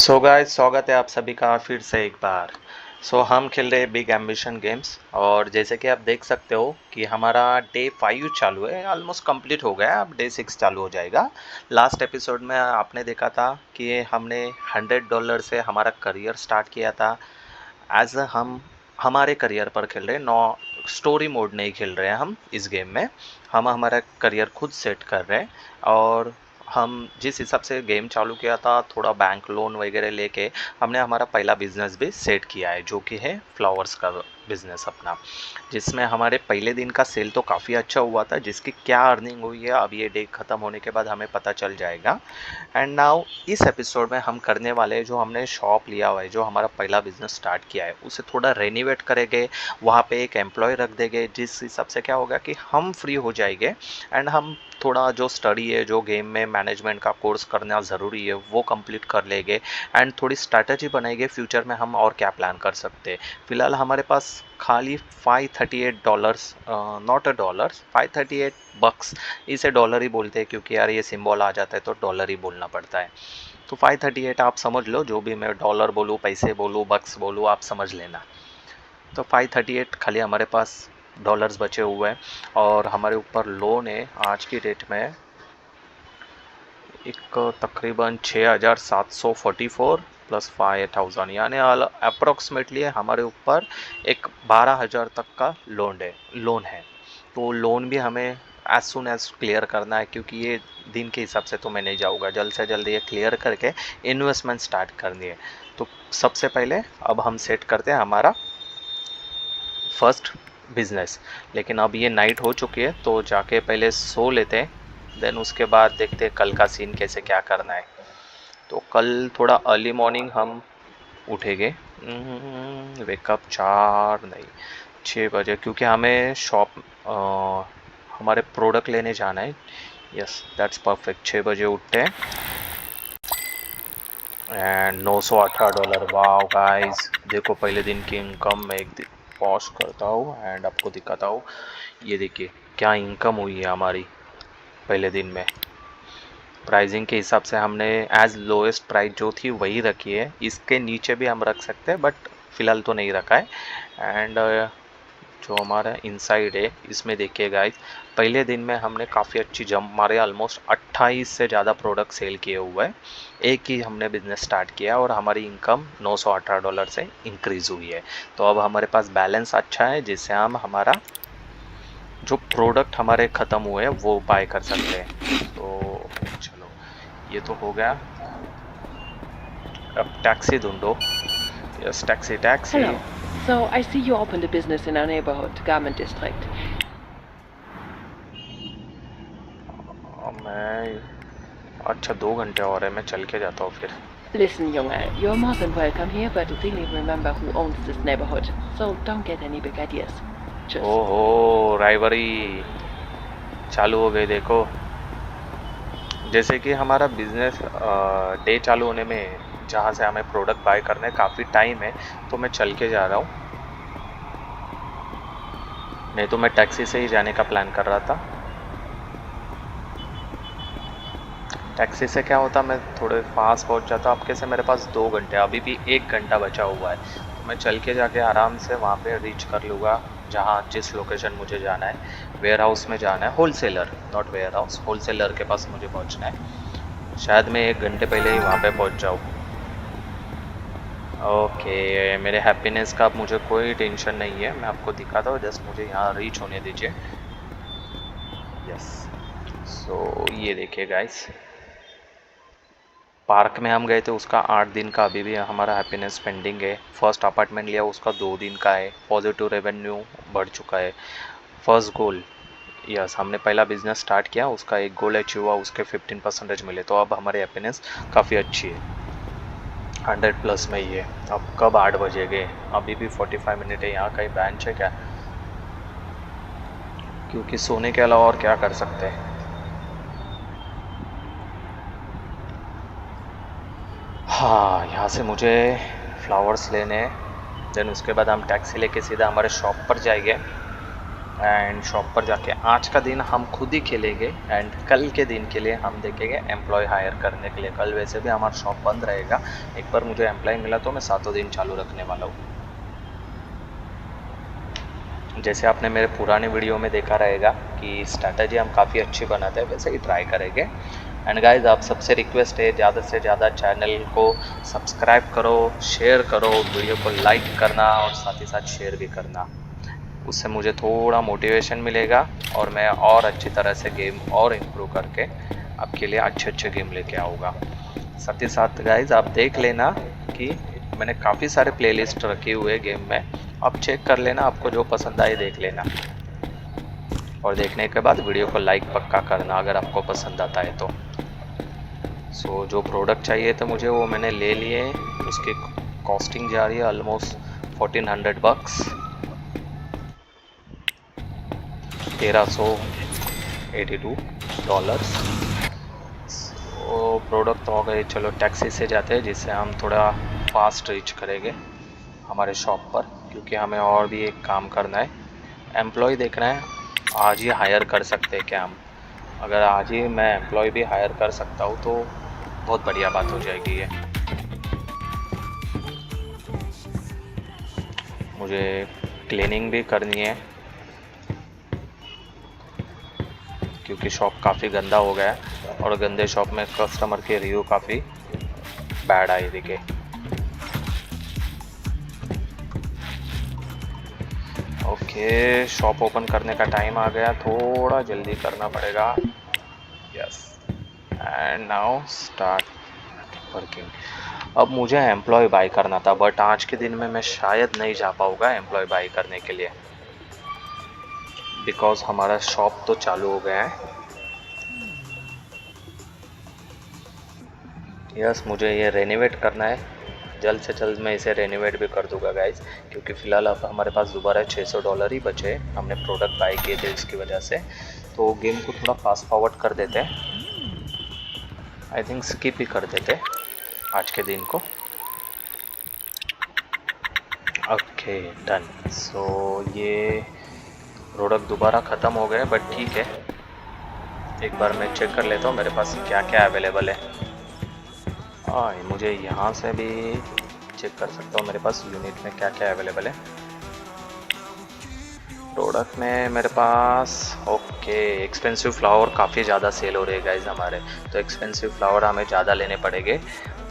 So guys, स्वागत है आप सभी का फिर से एक बार। हम खेल रहे हैं बिग एम्बिशन गेम्स और जैसे कि आप देख सकते हो कि हमारा डे 5 चालू है, ऑलमोस्ट कंप्लीट हो गया। अब डे 6 चालू हो जाएगा। लास्ट एपिसोड में आपने देखा था कि हमने $100 से हमारा करियर स्टार्ट किया था। एज हम हमारे करियर पर खेल रहे हैं, नो स्टोरी मोड नहीं खेल रहे हैं हम इस गेम में। हम हमारा करियर खुद सेट कर रहे हैं और हम जिस हिसाब से गेम चालू किया था, थोड़ा बैंक लोन वगैरह लेके हमने हमारा पहला बिजनेस भी सेट किया है, जो कि है फ्लावर्स का बिजनेस अपना, जिसमें हमारे पहले दिन का सेल तो काफ़ी अच्छा हुआ था। जिसकी क्या अर्निंग हुई है अब ये डे ख़त्म होने के बाद हमें पता चल जाएगा। एंड नाउ इस एपिसोड में हम करने वाले हैं, जो हमने शॉप लिया हुआ है, जो हमारा पहला बिजनेस स्टार्ट किया है, उसे थोड़ा रेनोवेट करेंगे। वहाँ पे एक एम्प्लॉय रख देंगे, जिस हिसाब से क्या होगा कि हम फ्री हो जाएंगे एंड हम थोड़ा जो स्टडी है, जो गेम में मैनेजमेंट का कोर्स करना ज़रूरी है, वो कंप्लीट कर लेंगे एंड थोड़ी स्ट्रैटेजी बनाएंगे फ्यूचर में हम और क्या प्लान कर सकते हैं। फिलहाल हमारे पास खाली $538, नॉट अ डॉलर्स, $538। इसे डॉलर ही बोलते हैं क्योंकि यार ये सिंबल आ जाता है तो डॉलर ही बोलना पड़ता है। तो 538 आप समझ लो, जो भी मैं डॉलर बोलूँ, पैसे बोलूँ, बक्स बोलूँ, आप समझ लेना। तो 538 खाली हमारे पास डॉलर्स बचे हुए हैं और हमारे ऊपर लोन है आज की डेट में एक तकरीबन 6,744 प्लस 5,000, यानी अप्रोक्सीमेटली हमारे ऊपर एक 12,000 तक का लोन है। तो लोन भी हमें एज सुन एज क्लियर करना है, क्योंकि ये दिन के हिसाब से तो मैं नहीं जाऊँगा, जल्द से जल्द ये क्लियर करके इन्वेस्टमेंट स्टार्ट करनी है। तो सबसे पहले अब हम सेट करते हैं हमारा फर्स्ट बिजनेस। लेकिन अब ये नाइट हो चुकी है तो जाके पहले सो लेते हैं, देन उसके बाद देखते हैं कल का सीन कैसे क्या करना है। तो कल थोड़ा अर्ली मॉर्निंग हम उठेंगे, वेकअप 4 नहीं 6 बजे, क्योंकि हमें शॉप हमारे प्रोडक्ट लेने जाना है। Yes, that's perfect. 6 बजे उठते हैं एंड $918। वाह गाइस, देखो पहले दिन की इनकम मैं एक दिन पॉज करता हूँ एंड आपको दिखाता हूँ। ये देखिए क्या इनकम हुई है हमारी पहले दिन में। प्राइसिंग के हिसाब से हमने एज लोएस्ट प्राइस जो थी वही रखी है, इसके नीचे भी हम रख सकते हैं बट फ़िलहाल तो नहीं रखा है। एंड जो हमारा इनसाइड है इसमें देखिए गाइस, पहले दिन में हमने काफ़ी अच्छी जंप मारे, ऑलमोस्ट 28 से ज़्यादा प्रोडक्ट सेल किए हुए हैं। एक ही हमने बिजनेस स्टार्ट किया और हमारी इनकम $918 से इंक्रीज़ हुई है। तो अब हमारे पास बैलेंस अच्छा है, जिससे हम हमारा जो प्रोडक्ट हमारे ख़त्म हुए हैं वो बाय कर सकते हैं। तो चलो, ये तो हो गया। अब टैक्सी ढूंढो। Yes, taxi taxi. Hello. So I see you opened a business in our neighborhood, Garment District. मैं अच्छा 2 घंटे और है, मैं चल के जाता हूँ फिर। Listen, Junge, you're more than welcome here, but really remember who owns this neighborhood. So don't get any big ideas. Tschüss. ओहो, राइवरी चालू हो गई देखो। जैसे कि हमारा बिजनेस डे चालू होने में, जहाँ से हमें प्रोडक्ट बाय करने काफ़ी टाइम है, तो मैं चल के जा रहा हूँ। नहीं तो मैं टैक्सी से ही जाने का प्लान कर रहा था। टैक्सी से क्या होता, मैं थोड़े पास पहुंच जाता। अब कैसे मेरे पास 2 घंटे, अभी भी 1 घंटा बचा हुआ है, तो मैं चल के जाके आराम से वहाँ पे रीच कर लूँगा जहाँ जिस लोकेशन मुझे जाना है। वेयर हाउस में जाना है, wholesaler not warehouse, wholesaler के पास मुझे पहुँचना है। शायद मैं 1 घंटे पहले ही वहाँ पे पहुँच जाऊँ। ओके, मेरे हैप्पीनेस का अब मुझे कोई टेंशन नहीं है, मैं आपको दिखाता हूँ, जस्ट मुझे यहाँ रीच होने दीजिए। यस, सो ये देखिए गाइस, पार्क में हम गए थे, उसका 8 दिन का अभी भी हमारा हैप्पीनेस पेंडिंग है। फर्स्ट अपार्टमेंट लिया, उसका 2 दिन का है। पॉजिटिव रेवेन्यू बढ़ चुका है। फर्स्ट गोल, यस, हमने पहला बिजनेस स्टार्ट किया, उसका एक गोल अचीव हुआ, उसके 15% मिले, तो अब हमारी हैप्पीनेस काफ़ी अच्छी है, 100+ में ही है। अब कब 8 बजे गए, अभी भी 45 मिनट है। यहाँ कहीं बेंच है क्या, क्योंकि सोने के अलावा और क्या कर सकते हैं। हाँ, यहाँ से मुझे फ्लावर्स लेने हैं, देन उसके बाद हम टैक्सी लेके सीधा हमारे शॉप पर जाएंगे। एंड शॉप पर जाके आज का दिन हम खुद ही खेलेंगे एंड कल के दिन के लिए हम देखेंगे एम्प्लॉय हायर करने के लिए। कल वैसे भी हमारा शॉप बंद रहेगा, एक बार मुझे एम्प्लॉय मिला तो मैं 7 दिन चालू रखने वाला हूँ। जैसे आपने मेरे पुराने वीडियो में देखा रहेगा कि स्ट्रैटेजी हम काफ़ी अच्छी बनाते हैं, वैसे ही ट्राई करेंगे। एंड गाइज आप सबसे रिक्वेस्ट है ज़्यादा से ज़्यादा चैनल को सब्सक्राइब करो, शेयर करो, वीडियो को लाइक करना और साथ ही साथ शेयर भी करना। उससे मुझे थोड़ा मोटिवेशन मिलेगा और मैं और अच्छी तरह से गेम और इम्प्रूव करके आपके लिए अच्छे अच्छे गेम लेके आऊँगा। साथ ही साथ गाइज आप देख लेना कि मैंने काफ़ी सारे प्लेलिस्ट रखे हुए गेम में, आप चेक कर लेना, आपको जो पसंद आए देख लेना। और देखने के बाद वीडियो को लाइक पक्का करना अगर आपको पसंद आता है तो। सो जो प्रोडक्ट चाहिए थे मुझे वो मैंने ले लिए, उसकी कॉस्टिंग जा रही है ऑलमोस्ट $1400, $1382। वो प्रोडक्ट तो हो गए, चलो टैक्सी से जाते हैं जिससे हम थोड़ा फास्ट रीच करेंगे हमारे शॉप पर, क्योंकि हमें और भी एक काम करना है, एम्प्लॉय देखना है। आज ही हायर कर सकते हैं क्या हम? अगर आज ही मैं एम्प्लॉय भी हायर कर सकता हूँ तो बहुत बढ़िया बात हो जाएगी ये। मुझे क्लीनिंग भी करनी है क्योंकि शॉप काफ़ी गंदा हो गया है और गंदे शॉप में कस्टमर के रिव्यू काफ़ी बैड आए दिखे। ओके, शॉप ओपन करने का टाइम आ गया, थोड़ा जल्दी करना पड़ेगा। Yes, and now start working. अब मुझे एम्प्लॉय बाई करना था बट आज के दिन में मैं शायद नहीं जा पाऊँगा एम्प्लॉय बाई करने के लिए, बिकॉज हमारा शॉप तो चालू हो गया है। यस, मुझे ये रेनोवेट करना है, जल्द से जल्द मैं इसे रेनोवेट भी कर दूंगा गाइज, क्योंकि फ़िलहाल अब हमारे पास दोबारा $600 ही बचे, हमने प्रोडक्ट बाई किए थे इसकी वजह से। तो गेम को थोड़ा फास्ट फॉरवर्ड कर देते हैं, आई थिंक स्किप ही कर देते आज के दिन को। Okay done. सो ये प्रोडक्ट दोबारा ख़त्म हो गए बट ठीक है, एक बार मैं चेक कर लेता हूँ मेरे पास क्या क्या अवेलेबल है। हाँ, मुझे यहाँ से भी चेक कर सकता हूँ मेरे पास यूनिट में क्या क्या अवेलेबल है। प्रोडक्ट में मेरे पास ओके, एक्सपेंसिव फ्लावर काफ़ी ज़्यादा सेल हो रहे हैं गाइज हमारे, तो एक्सपेंसिव फ्लावर हमें ज़्यादा लेने पड़ेंगे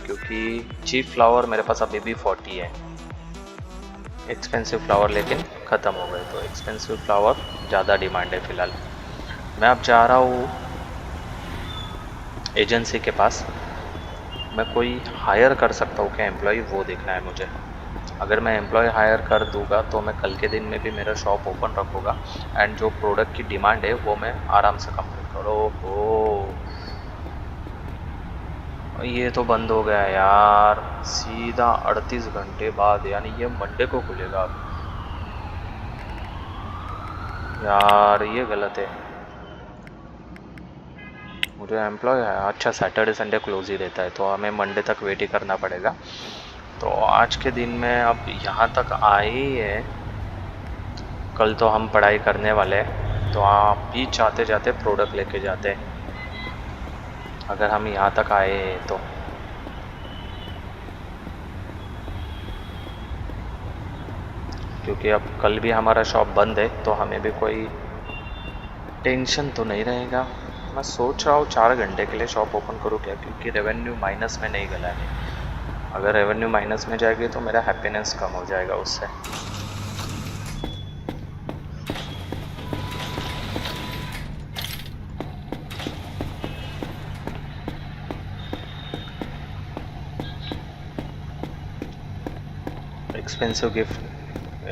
क्योंकि चीप फ्लावर मेरे पास अभी भी 40 है। एक्सपेंसिव फ्लावर लेकिन ख़त्म हो गए, तो एक्सपेंसिव फ्लावर ज़्यादा डिमांड है फ़िलहाल। मैं अब जा रहा हूँ एजेंसी के पास, मैं कोई हायर कर सकता हूँ क्या एम्प्लॉय, वो देखना है मुझे। अगर मैं एम्प्लॉय हायर कर दूंगा तो मैं कल के दिन में भी मेरा शॉप ओपन रखूँगा एंड जो प्रोडक्ट की डिमांड है वो मैं आराम से कंप्लीट करो। ये तो बंद हो गया यार, सीधा 38 घंटे बाद, यानी ये मंडे को खुलेगा यार, ये गलत है। मुझे एम्प्लॉय है, अच्छा सैटरडे संडे क्लोज ही रहता है तो हमें मंडे तक वेट ही करना पड़ेगा। तो आज के दिन में अब यहाँ तक आए ही है, कल तो हम पढ़ाई करने वाले हैं, तो आप भी चाहते जाते प्रोडक्ट लेके जाते हैं अगर हम यहाँ तक आए हैं तो। क्योंकि अब कल भी हमारा शॉप बंद है तो हमें भी कोई टेंशन तो नहीं रहेगा। मैं सोच रहा हूँ 4 घंटे के लिए शॉप ओपन करूँ क्या, क्योंकि रेवेन्यू माइनस में नहीं गला है। अगर रेवेन्यू माइनस में जाएगी तो मेरा हैप्पीनेस कम हो जाएगा उससे।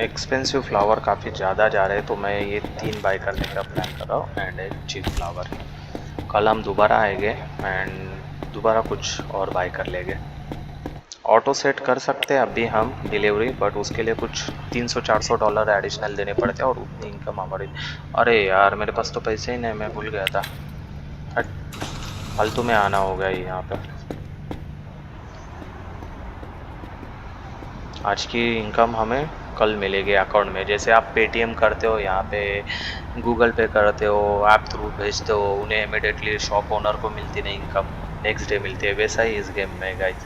एक्सपेंसिव फ्लावर काफ़ी ज़्यादा जा रहे हैं तो मैं ये 3 बाई करने का प्लान कर रहा हूँ एंड एक चीप फ्लावर। कल हम दोबारा आएंगे एंड दोबारा कुछ और बाई कर लेंगे। ऑटो सेट कर सकते हैं अभी हम डिलीवरी, बट उसके लिए कुछ $300-400 एडिशनल देने पड़ते हैं और उतनी इनकम हमारी। अरे यार मेरे पास तो पैसे ही नहीं, मैं भूल गया था, फालतू में आना होगा यहाँ पे। आज की इनकम हमें कल मिलेगी अकाउंट में। जैसे आप पेटीएम करते हो, यहाँ पे गूगल पे करते हो, ऐप थ्रू भेजते हो, उन्हें इमिडिएटली शॉप ओनर को मिलती नहीं इनकम, नेक्स्ट डे मिलती है। वैसा ही इस गेम में गाइस,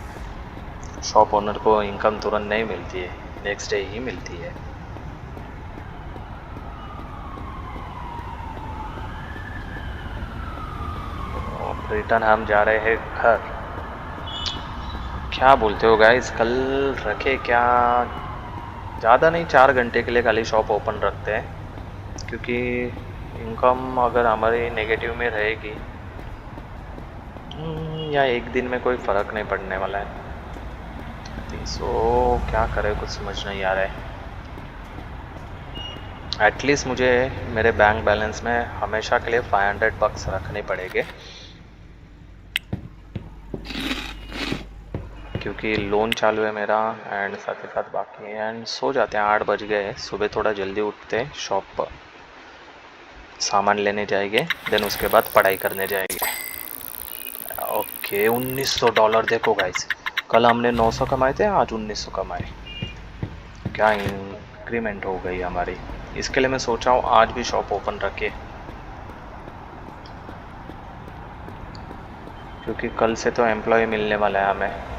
शॉप ओनर को इनकम तुरंत नहीं मिलती है, नेक्स्ट डे ही मिलती है। रिटर्न हम जा रहे हैं घर। क्या बोलते हो गाइस, कल रखे क्या? ज़्यादा नहीं, 4 घंटे के लिए खाली शॉप ओपन रखते हैं, क्योंकि इनकम अगर हमारी नेगेटिव में रहेगी या एक दिन में कोई फ़र्क नहीं पड़ने वाला है। सो क्या करें, कुछ समझ नहीं आ रहा है। एटलीस्ट मुझे मेरे बैंक बैलेंस में हमेशा के लिए $500 रखने पड़ेंगे, क्योंकि लोन चालू है मेरा एंड साथ ही साथ बाकी है। एंड सो जाते हैं, 8 बज गए, सुबह थोड़ा जल्दी उठते हैं, शॉप पर सामान लेने जाएंगे, देन उसके बाद पढ़ाई करने जाएंगे। ओके, $1900 देखो गाइस, कल हमने 900 कमाए थे, आज 1900 कमाए। क्या इंक्रीमेंट हो गई हमारी। इसके लिए मैं सोचा हूँ आज भी शॉप ओपन रखे, क्योंकि कल से तो एम्प्लॉय मिलने वाला है हमें।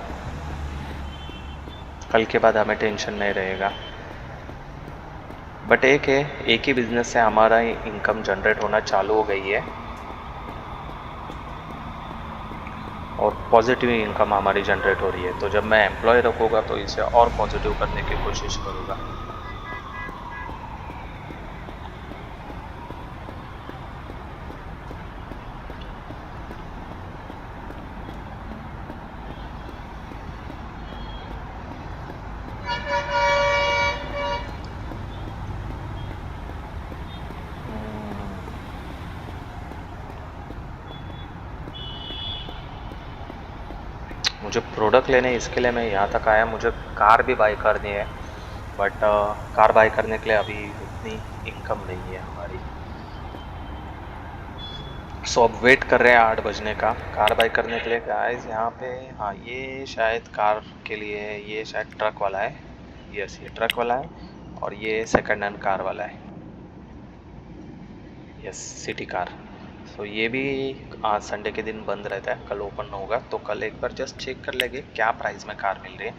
कल के बाद हमें टेंशन नहीं रहेगा। बट एक है, एक ही बिजनेस से हमारा इनकम जनरेट होना चालू हो गई है, और पॉजिटिव इनकम हमारी जनरेट हो रही है। तो जब मैं एम्प्लॉय रखूँगा तो इसे और पॉजिटिव करने की कोशिश करूँगा। मुझे प्रोडक्ट लेने, इसके लिए मैं यहाँ तक आया। मुझे कार भी बाई करनी है, बट कार बाई करने के लिए अभी उतनी इनकम नहीं है हमारी। सो अब वेट कर रहे हैं 8 बजने का कार बाई करने के लिए गाइस। यहाँ पे हाँ, ये शायद कार के लिए है, ये शायद ट्रक वाला है। यस, ये ट्रक वाला है, और ये सेकंड हैंड कार वाला है। Yes, city car. सो ये भी आज संडे के दिन बंद रहता है, कल ओपन होगा, तो कल एक बार जस्ट चेक कर लेंगे क्या प्राइस में कार मिल रही है।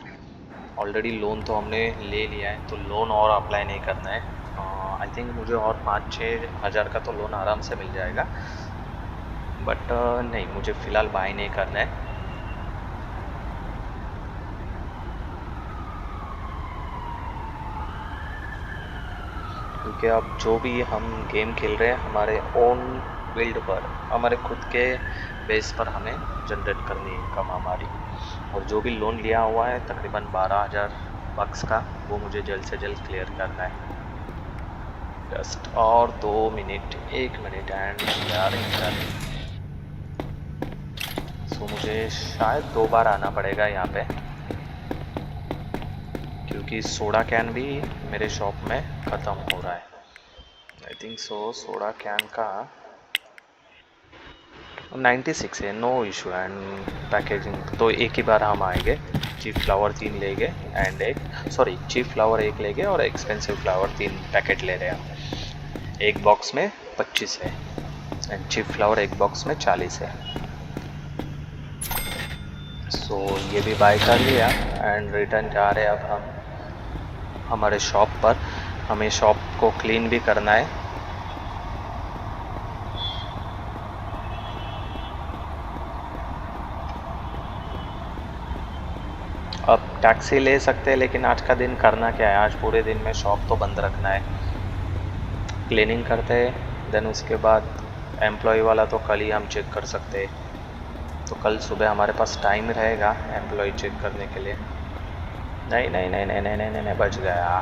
ऑलरेडी लोन तो हमने ले लिया है, तो लोन और अप्लाई नहीं करना है। आई थिंक मुझे और 5-6 हज़ार का तो लोन आराम से मिल जाएगा, बट नहीं, मुझे फ़िलहाल बाय नहीं करना है। क्योंकि अब जो भी हम गेम खेल रहे हैं हमारे ओन बिल्ड पर, हमारे खुद के बेस पर हमें जनरेट करनी है इनकम हमारी। और जो भी लोन लिया हुआ है तकरीबन $12,000 का, वो मुझे जल्द से जल्द क्लियर करना है। जस्ट और 2 मिनट, 1 मिनट एंड यार इंटर। सो मुझे शायद 2 बार आना पड़ेगा यहाँ पे, क्योंकि सोडा कैन भी मेरे शॉप में ख़त्म हो रहा है। आई थिंक सो सोडा कैन का 96 है, नो इशू। एंड पैकेजिंग तो एक ही बार हम आएंगे। चीप फ्लावर 3 लेंगे एंड चीप फ्लावर 1 लेंगे और एक्सपेंसिव फ्लावर 3 पैकेट ले रहे हैं। एक बॉक्स में 25 है एंड चीप फ्लावर एक बॉक्स में 40 है। सो ये भी बाय कर लिया एंड रिटर्न जा रहे हैं अब हम हमारे शॉप पर। हमें शॉप को क्लीन भी करना है। अब टैक्सी ले सकते हैं, लेकिन आज का दिन करना क्या है, आज पूरे दिन में शॉप तो बंद रखना है। क्लीनिंग करते हैं, देन उसके बाद एम्प्लॉय वाला तो कल ही हम चेक कर सकते हैं। तो कल सुबह हमारे पास टाइम रहेगा एम्प्लॉय चेक करने के लिए। नहीं नहीं नहीं नहीं नहीं नहीं नहीं, बच गया।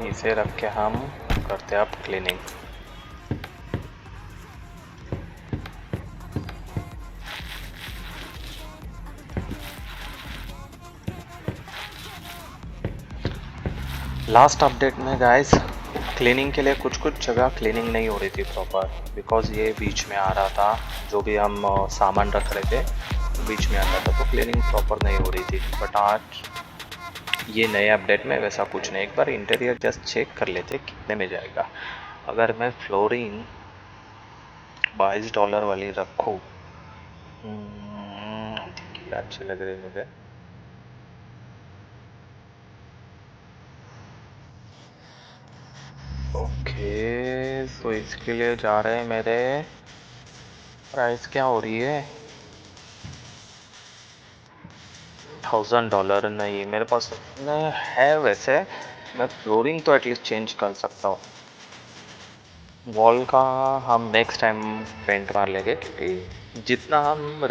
इसे रख के हम करते हैं अब क्लीनिंग। लास्ट अपडेट में गाइस क्लीनिंग के लिए कुछ कुछ जगह क्लीनिंग नहीं हो रही थी प्रॉपर, बिकॉज़ ये बीच में आ रहा था, जो भी हम सामान रख रहे थे तो बीच में आता था, तो क्लीनिंग प्रॉपर नहीं हो रही थी। बट आज ये नए अपडेट में वैसा कुछ नहीं। एक बार इंटीरियर जस्ट चेक कर लेते कितने में जाएगा। अगर मैं फ्लोरिंग $22 वाली रखूँ, अच्छी लग रही मुझे। ओके, तो इसके लिए जा रहे हैं मेरे, प्राइस क्या हो रही है, $1000। नहीं मेरे पास नहीं है वैसे, मैं फ्लोरिंग तो एटलीस्ट चेंज कर सकता हूँ। वॉल का हम नेक्स्ट टाइम पेंट मार लेंगे, क्योंकि जितना हम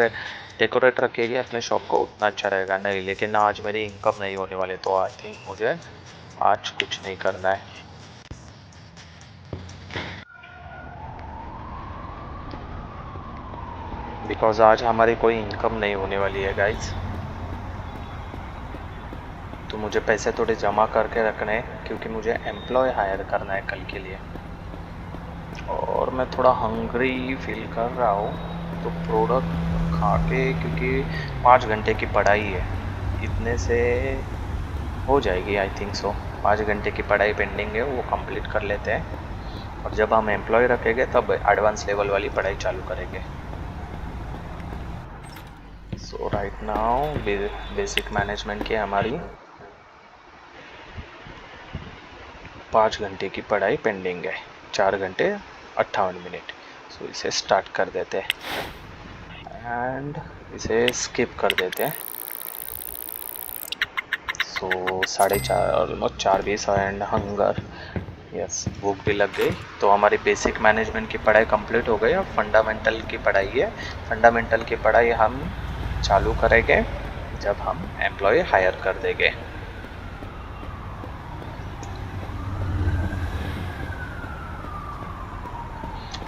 डेकोरेट रखेंगे अपने शॉप को उतना अच्छा रहेगा। नहीं लेकिन आज मेरी इनकम नहीं होने वाले, तो आई थिंक मुझे आज कुछ नहीं करना है। बिकॉज आज हमारी कोई इनकम नहीं होने वाली है गाइस, तो मुझे पैसे थोड़े जमा करके रखने हैं, क्योंकि मुझे एम्प्लॉय हायर करना है कल के लिए। और मैं थोड़ा हंग्री फील कर रहा हूँ, तो प्रोडक्ट खा के, क्योंकि 5 घंटे की पढ़ाई है, इतने से हो जाएगी आई थिंक सो। 5 घंटे की पढ़ाई पेंडिंग है, वो कंप्लीट कर लेते हैं, और जब हम एम्प्लॉय रखेंगे तब एडवांस लेवल वाली पढ़ाई चालू करेंगे। सो राइट नाउ बेसिक मैनेजमेंट की हमारी 5 घंटे की पढ़ाई पेंडिंग है, 4 घंटे 58 मिनट। सो इसे स्टार्ट कर देते हैं एंड इसे स्किप कर देते हैं। सो 4:30 ऑलमोस्ट 4:20 एंड हंगर, यस भूख भी लग गई। तो हमारी बेसिक मैनेजमेंट की पढ़ाई कंप्लीट हो गई। अब फंडामेंटल की पढ़ाई है। फंडामेंटल की पढ़ाई हम चालू करेंगे जब हम एम्प्लॉय हायर कर देंगे।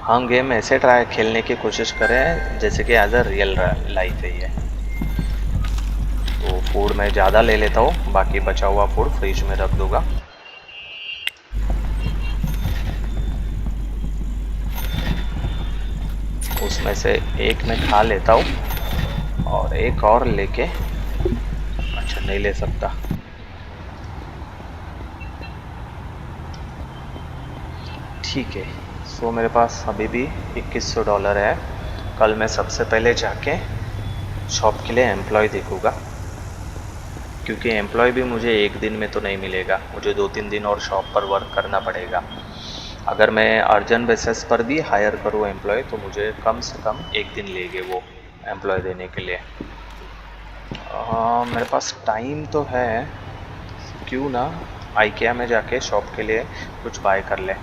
हम गेम ऐसे ट्राई खेलने की कोशिश करें जैसे कि एज अ रियल लाइफ है ये। तो फूड मैं ज़्यादा ले लेता हूँ, बाकी बचा हुआ फूड फ्रिज में रख दूँगा। उसमें से एक मैं खा लेता हूँ और एक और लेके, अच्छा नहीं ले सकता, ठीक है। सो मेरे पास अभी भी $2100 है। कल मैं सबसे पहले जाके शॉप के लिए एम्प्लॉय देखूँगा, क्योंकि एम्प्लॉय भी मुझे एक दिन में तो नहीं मिलेगा, मुझे 2-3 दिन और शॉप पर वर्क करना पड़ेगा। अगर मैं अर्जेंट बेसिस पर भी हायर करूँ एम्प्लॉय, तो मुझे कम से कम एक दिन लेंगे वो एम्प्लॉय देने के लिए। मेरे पास टाइम तो है, क्यों ना IKEA में जाके शॉप के लिए कुछ बाय कर ले,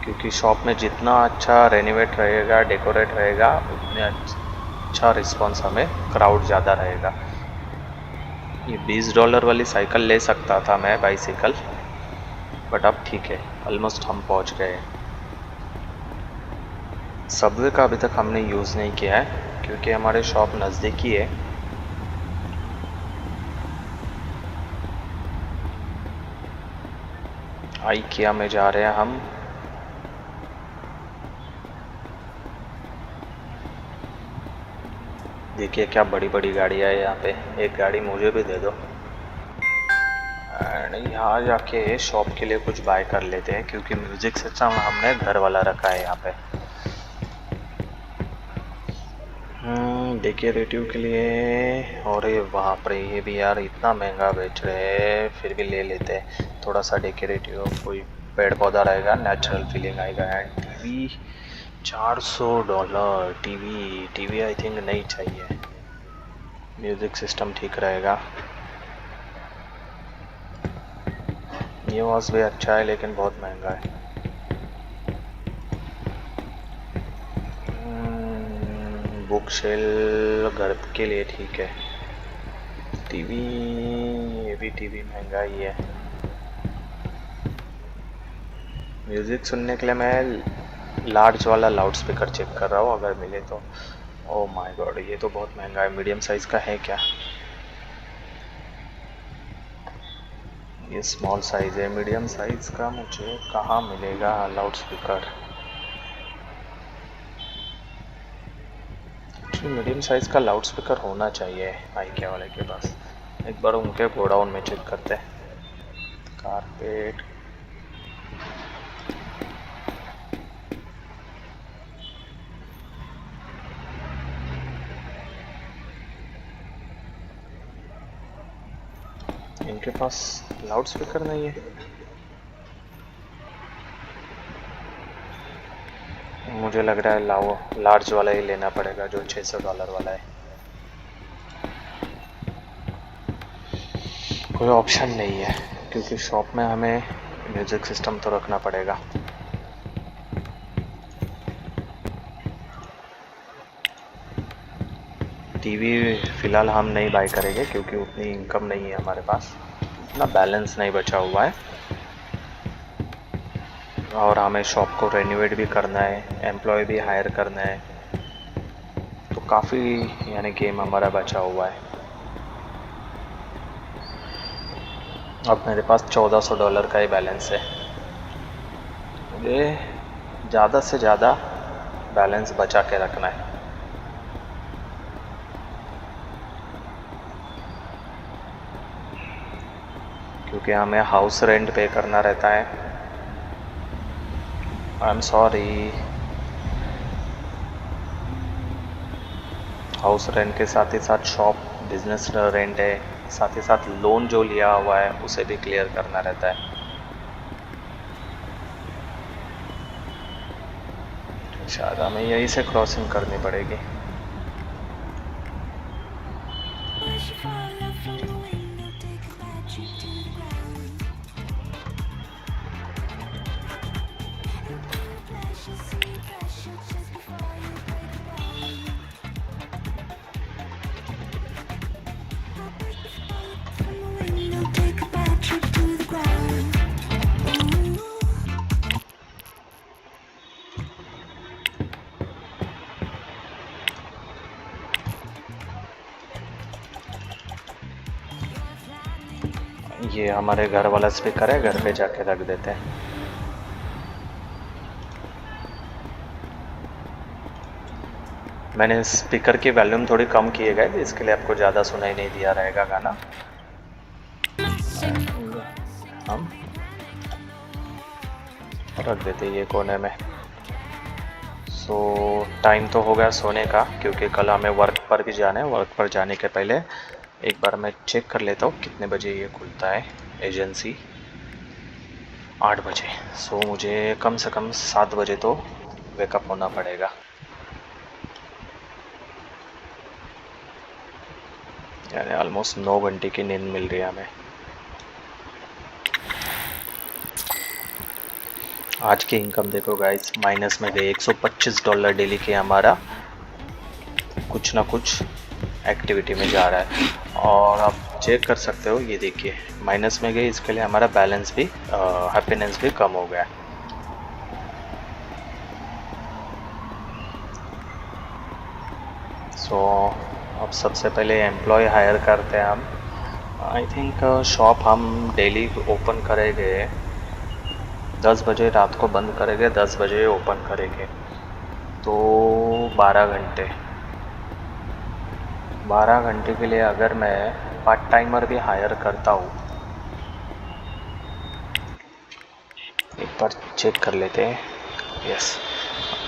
क्योंकि शॉप में जितना अच्छा रेनोवेट रहेगा, डेकोरेट रहेगा, उतने अच्छा रिस्पॉन्स हमें, क्राउड ज़्यादा रहेगा। ये $20 वाली साइकिल ले सकता था मैं, बाईसाइकिल, बट अब ठीक है, ऑलमोस्ट हम पहुंच गए। सबवे का अभी तक हमने यूज़ नहीं किया है, क्योंकि हमारे शॉप नज़दीक ही है। IKEA में जा रहे हैं हम। देखिए क्या बड़ी बड़ी गाड़ियाँ है यहाँ पे, एक गाड़ी मुझे भी दे दो। एंड यहाँ जाके शॉप के लिए कुछ बाय कर लेते हैं, क्योंकि म्यूज़िक सिस्टम हमने घर वाला रखा है यहाँ पे। डेकोरेटिव के लिए, और ये वहाँ पर ये भी यार इतना महंगा बेच रहे हैं, फिर भी ले लेते हैं थोड़ा सा डेकोरेटिव। कोई पेड़ पौधा रहेगा, नेचुरल फीलिंग आएगा। And TV $400, TV I think नहीं चाहिए, म्यूज़िक सिस्टम ठीक रहेगा। ये वॉच भी अच्छा है, लेकिन बहुत महंगा है। बुक शेल घर के लिए ठीक है। टीवी, ये भी टीवी महंगा ही है। म्यूज़िक सुनने के लिए मैं लार्ज वाला लाउड स्पीकर चेक कर रहा हूँ, अगर मिले तो। ओह माय गॉड, ये तो बहुत महंगा है। मीडियम साइज़ का है क्या? ये स्मॉल साइज़ है, मीडियम साइज़ का मुझे कहाँ मिलेगा लाउड स्पीकर। मीडियम साइज़ का लाउड स्पीकर होना चाहिए आइकिया वाले के पास। एक बार उनके गोडाउन में चेक करते हैं। कारपेट, इनके पास लाउड स्पीकर नहीं है। मुझे लग रहा है लार्ज वाला ही लेना पड़ेगा जो $600 वाला है। कोई ऑप्शन नहीं है क्योंकि शॉप में हमें म्यूज़िक सिस्टम तो रखना पड़ेगा। टीवी फ़िलहाल हम नहीं बाय करेंगे क्योंकि उतनी इनकम नहीं है हमारे पास, उतना बैलेंस नहीं बचा हुआ है और हमें शॉप को रेनोवेट भी करना है, एम्प्लॉय भी हायर करना है, तो काफ़ी यानी गेम हमारा बचा हुआ है। अब मेरे पास $1400 का ही बैलेंस है। मुझे ज़्यादा से ज़्यादा बैलेंस बचा के रखना है। क्योंकि हमें हाउस रेंट पे करना रहता है। I am sorry, house rent के साथ ही साथ शॉप बिजनेस रेंट है, साथ ही साथ लोन जो लिया हुआ है उसे भी क्लियर करना रहता है। शायद हमें यहीं से क्रॉसिंग करनी पड़ेगी। ये हमारे घर वाला स्पीकर है, घर पे जाके रख देते हैं। मैंने स्पीकर की वॉल्यूम थोड़ी कम किए गए, इसके लिए आपको ज़्यादा सुनाई नहीं दिया रहेगा गाना। हम रख देते ये कोने में। सो टाइम तो हो गया सोने का क्योंकि कल हमें वर्क पर भी जाना है। वर्क पर जाने के पहले एक बार मैं चेक कर लेता हूँ कितने बजे ये खुलता है एजेंसी। 8 बजे। सो मुझे कम से कम 7 बजे तो वेकअप होना पड़ेगा। यानी ऑलमोस्ट 9 घंटे की नींद मिल रही है हमें। आज की इनकम देखो गाइस, माइनस में गए $125 डेली के हमारा कुछ ना कुछ एक्टिविटी में जा रहा है। और आप चेक कर सकते हो, ये देखिए माइनस में गए, इसके लिए हमारा बैलेंस भी हैप्पीनेस भी कम हो गया। सो अब सबसे पहले एम्प्लॉय हायर करते हैं हम। आई थिंक शॉप हम डेली ओपन करेंगे 10 बजे, रात को बंद करेंगे 10 बजे ओपन करेंगे, तो 12 घंटे के लिए अगर मैं पार्ट टाइमर भी हायर करता हूँ, एक बार चेक कर लेते हैं। यस,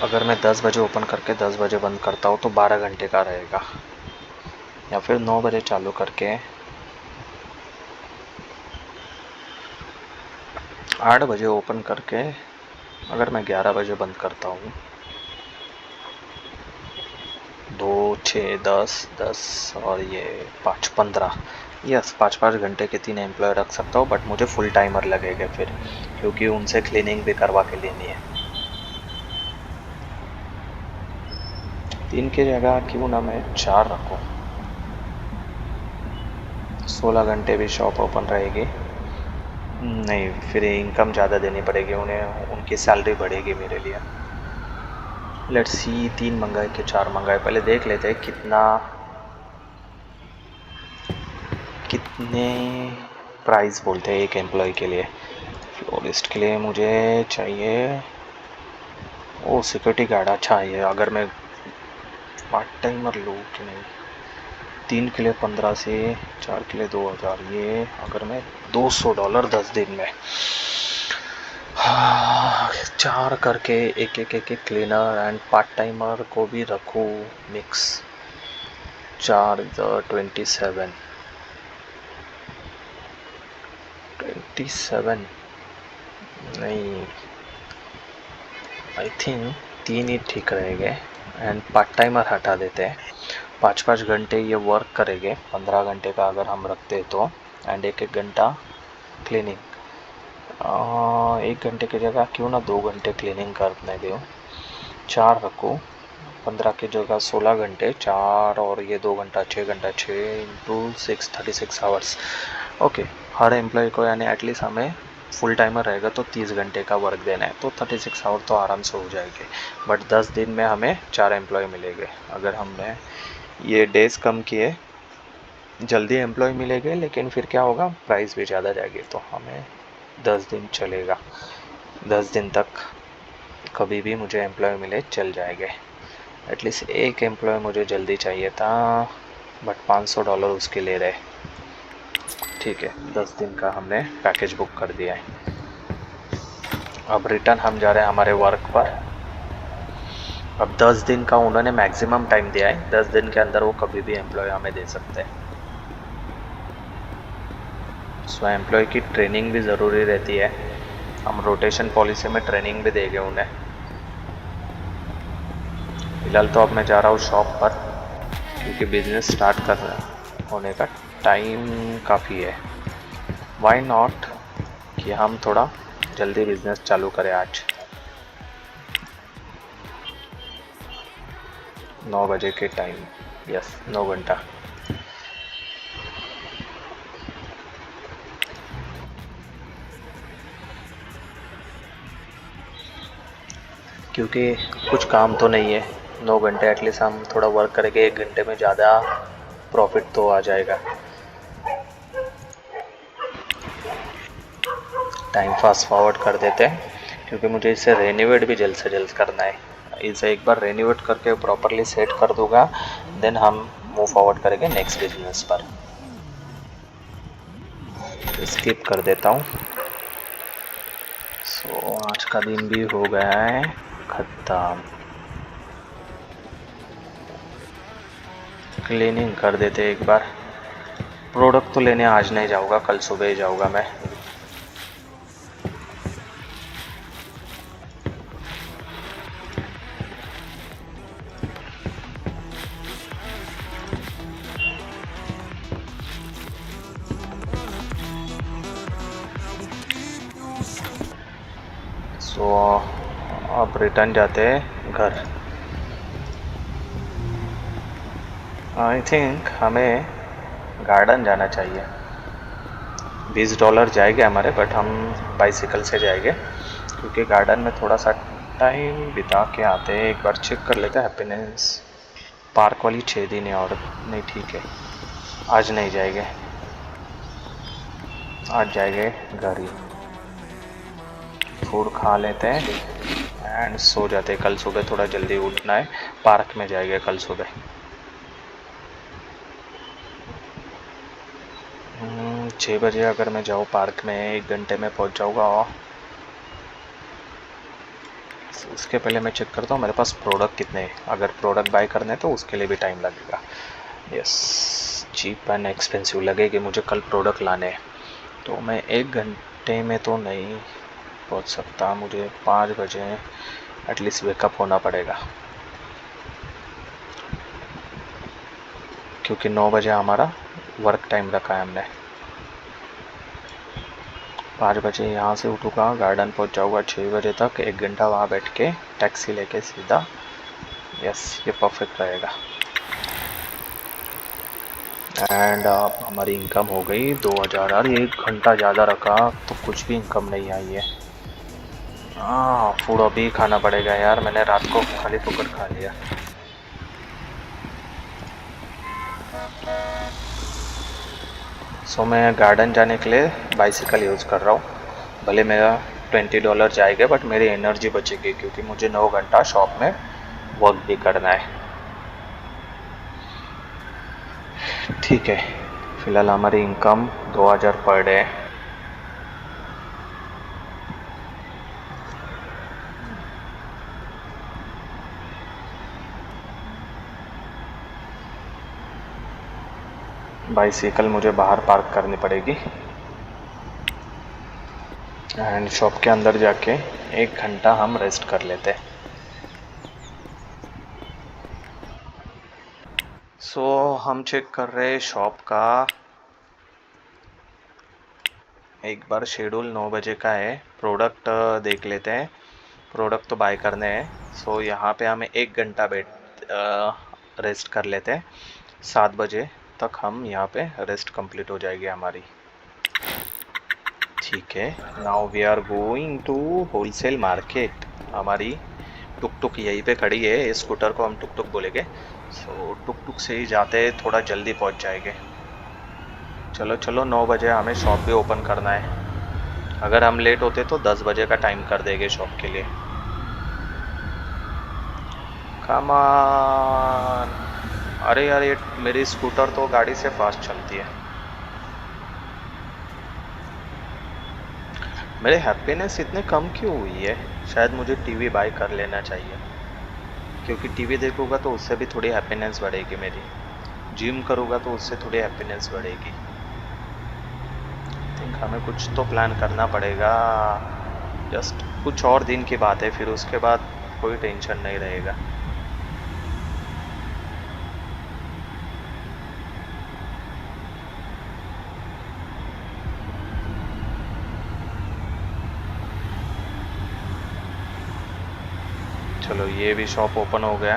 अगर मैं 10 बजे ओपन करके 10 बजे बंद करता हूँ तो 12 घंटे का रहेगा, या फिर 9 बजे चालू करके 8 बजे ओपन करके अगर मैं 11 बजे बंद करता हूँ, 2 6 10 और ये 5 15, यस 5 घंटे के 3 एम्प्लॉय रख सकता हूँ। बट मुझे फुल टाइमर लगेगा फिर, क्योंकि उनसे क्लीनिंग भी करवा के लेनी है। 3 की जगह क्यों ना मैं 4 रखूँ, 16 घंटे भी शॉप ओपन रहेगी। नहीं, फिर इनकम ज़्यादा देनी पड़ेगी उन्हें, उनकी सैलरी बढ़ेगी मेरे लिए। लेट्स सी, 3 मंगाए कि 4 मंगाए, पहले देख लेते हैं कितने प्राइस बोलते हैं एक एम्प्लॉय के लिए। फ्लोरिस्ट के लिए मुझे चाहिए ओ सिक्योरिटी गार्ड। अच्छा ये अगर मैं पार्ट टाइमर लूँ कि नहीं, 3 के लिए 15 से 4 के लिए 2000, ये अगर मैं $200 10 दिन में, हाँ 4 करके एक एक एक एक क्लीनर एंड पार्ट टाइमर को भी रखूँ मिक्स, 4 27 नहीं, आई थिंक 3 ही ठीक रहेंगे एंड पार्ट टाइमर हटा देते हैं। 5-5 घंटे ये वर्क करेंगे, 15 घंटे का अगर हम रखते तो, एंड 1-1 घंटा क्लीनिंग। 1 घंटे की जगह क्यों ना 2 घंटे क्लीनिंग करने दो, 4 रखो, 15 की जगह 16 घंटे, 4 और ये 2 घंटा 6 घंटा, 6 इंटू 6 36 आवर्स। ओके, हर एम्प्लॉय को यानी एटलीस्ट हमें फुल टाइमर रहेगा तो 30 घंटे का वर्क देना है, तो 36 आवर तो आराम से हो जाएंगे। बट 10 दिन में हमें 4 एम्प्लॉय मिलेंगे। अगर हमने ये डेज कम किए जल्दी एम्प्लॉय मिलेंगे, लेकिन फिर क्या होगा, प्राइस भी ज़्यादा जाएगी। तो हमें 10 दिन चलेगा, 10 दिन तक कभी भी मुझे एम्प्लॉय मिले चल जाएंगे। एटलीस्ट एक एम्प्लॉय मुझे जल्दी चाहिए था, बट $500 उसके ले रहे। ठीक है, 10 दिन का हमने पैकेज बुक कर दिया है। अब रिटर्न हम जा रहे हैं हमारे वर्क पर। अब 10 दिन का उन्होंने मैक्सिमम टाइम दिया है, 10 दिन के अंदर वो कभी भी एम्प्लॉय हमें दे सकते हैं। सो एम्प्लॉय की ट्रेनिंग भी ज़रूरी रहती है, हम रोटेशन पॉलिसी में ट्रेनिंग भी देंगे उन्हें। फिलहाल तो अब मैं जा रहा हूँ शॉप पर, क्योंकि बिज़नेस स्टार्ट कर होने का टाइम काफ़ी है। वाई नॉट कि हम थोड़ा जल्दी बिज़नेस चालू करें आज। 9 बजे के टाइम, यस 9 घंटा। क्योंकि कुछ काम तो नहीं है, 9 घंटे एटलीस्ट हम थोड़ा वर्क करेंगे, 1 घंटे में ज़्यादा प्रॉफिट तो आ जाएगा। टाइम फास्ट फॉरवर्ड कर देते हैं, क्योंकि मुझे इसे रेनोवेट भी जल्द से जल्द करना है। इसे एक बार रेनोवेट करके प्रॉपरली सेट कर दूंगा, देन हम मूव फॉरवर्ड करेंगे नेक्स्ट बिजनेस पर। स्किप कर देता हूँ। सो आज का दिन भी हो गया है ख़त्म। क्लीनिंग कर देते एक बार। प्रोडक्ट तो लेने आज नहीं जाऊँगा, कल सुबह ही जाऊँगा मैं। सो अब रिटर्न जाते हैं घर। आई थिंक हमें गार्डन जाना चाहिए। $20 जाएंगे हमारे, बट हम बाइसिकल से जाएंगे, क्योंकि गार्डन में थोड़ा सा टाइम बिता के आते हैं। एक बार चेक कर लेते हैं हैप्पीनेस पार्क वाली 6 दिन है, और नहीं ठीक है आज नहीं जाएंगे, आज जाएंगे घर ही। फूड खा लेते हैं एंड सो जाते हैं। कल सुबह थोड़ा जल्दी उठना है, पार्क में जाएंगे कल सुबह। 6 बजे अगर मैं जाऊँ पार्क में, 1 घंटे में पहुँच जाऊँगा। उसके पहले मैं चेक करता हूँ मेरे पास प्रोडक्ट कितने हैं। अगर प्रोडक्ट बाय करने हैं तो उसके लिए भी टाइम लगेगा। यस, चीप एंड एक्सपेंसिव लगेगी मुझे कल प्रोडक्ट लाने, तो मैं 1 घंटे में तो नहीं पहुँच सकता। मुझे 5 बजे एटलीस्ट वेकअप होना पड़ेगा, क्योंकि 9 बजे हमारा वर्क टाइम रखा है हमने। 5 बजे यहाँ से उठूँगा, गार्डन पहुँच जाऊँगा 6 बजे तक, 1 घंटा वहाँ बैठ के टैक्सी लेके सीधा। यस, ये परफेक्ट रहेगा। एंड अब हमारी इनकम हो गई 2000। यार 1 घंटा ज़्यादा रखा तो कुछ भी इनकम नहीं आई है। हाँ, फूड अभी खाना पड़ेगा यार, मैंने रात को खाली फुकट खा लिया। सो मैं गार्डन जाने के लिए बाइसिकल यूज़ कर रहा हूँ। भले मेरा $20 जाएगा बट मेरी एनर्जी बचेगी क्योंकि मुझे 9 घंटा शॉप में वर्क भी करना है। ठीक है, फ़िलहाल हमारी इनकम 2000 पर डे है। बाइसिकल मुझे बाहर पार्क करनी पड़ेगी एंड शॉप के अंदर जाके 1 घंटा हम रेस्ट कर लेते हैं। सो हम चेक कर रहे हैं शॉप का एक बार शेड्यूल 9 बजे का है। प्रोडक्ट देख लेते हैं, प्रोडक्ट तो बाय करने हैं। सो यहाँ पे हमें 1 घंटा रेस्ट कर लेते हैं। 7 बजे तक हम यहाँ पे रेस्ट कंप्लीट हो जाएगी हमारी। ठीक है, now we are going to wholesale market. हमारी टुक टुक यहीं पे खड़ी है, स्कूटर को हम टुक टुक बोलेंगे। सो टुक टुक से ही जाते थोड़ा जल्दी पहुँच जाएंगे। चलो चलो, 9 बजे हमें शॉप भी ओपन करना है। अगर हम लेट होते तो 10 बजे का टाइम कर देंगे शॉप के लिए। Come on. अरे यार, ये मेरी स्कूटर तो गाड़ी से फास्ट चलती है। मेरे हैप्पीनेस इतने कम क्यों हुई है? शायद मुझे टीवी बाय कर लेना चाहिए, क्योंकि टीवी देखूंगा तो उससे भी थोड़ी हैप्पीनेस बढ़ेगी मेरी। जिम करूँगा तो उससे थोड़ी हैप्पीनेस बढ़ेगी। थिंक हमें कुछ तो प्लान करना पड़ेगा। जस्ट कुछ और दिन की बात है, फिर उसके बाद कोई टेंशन नहीं रहेगा। चलो, ये भी शॉप ओपन हो गया।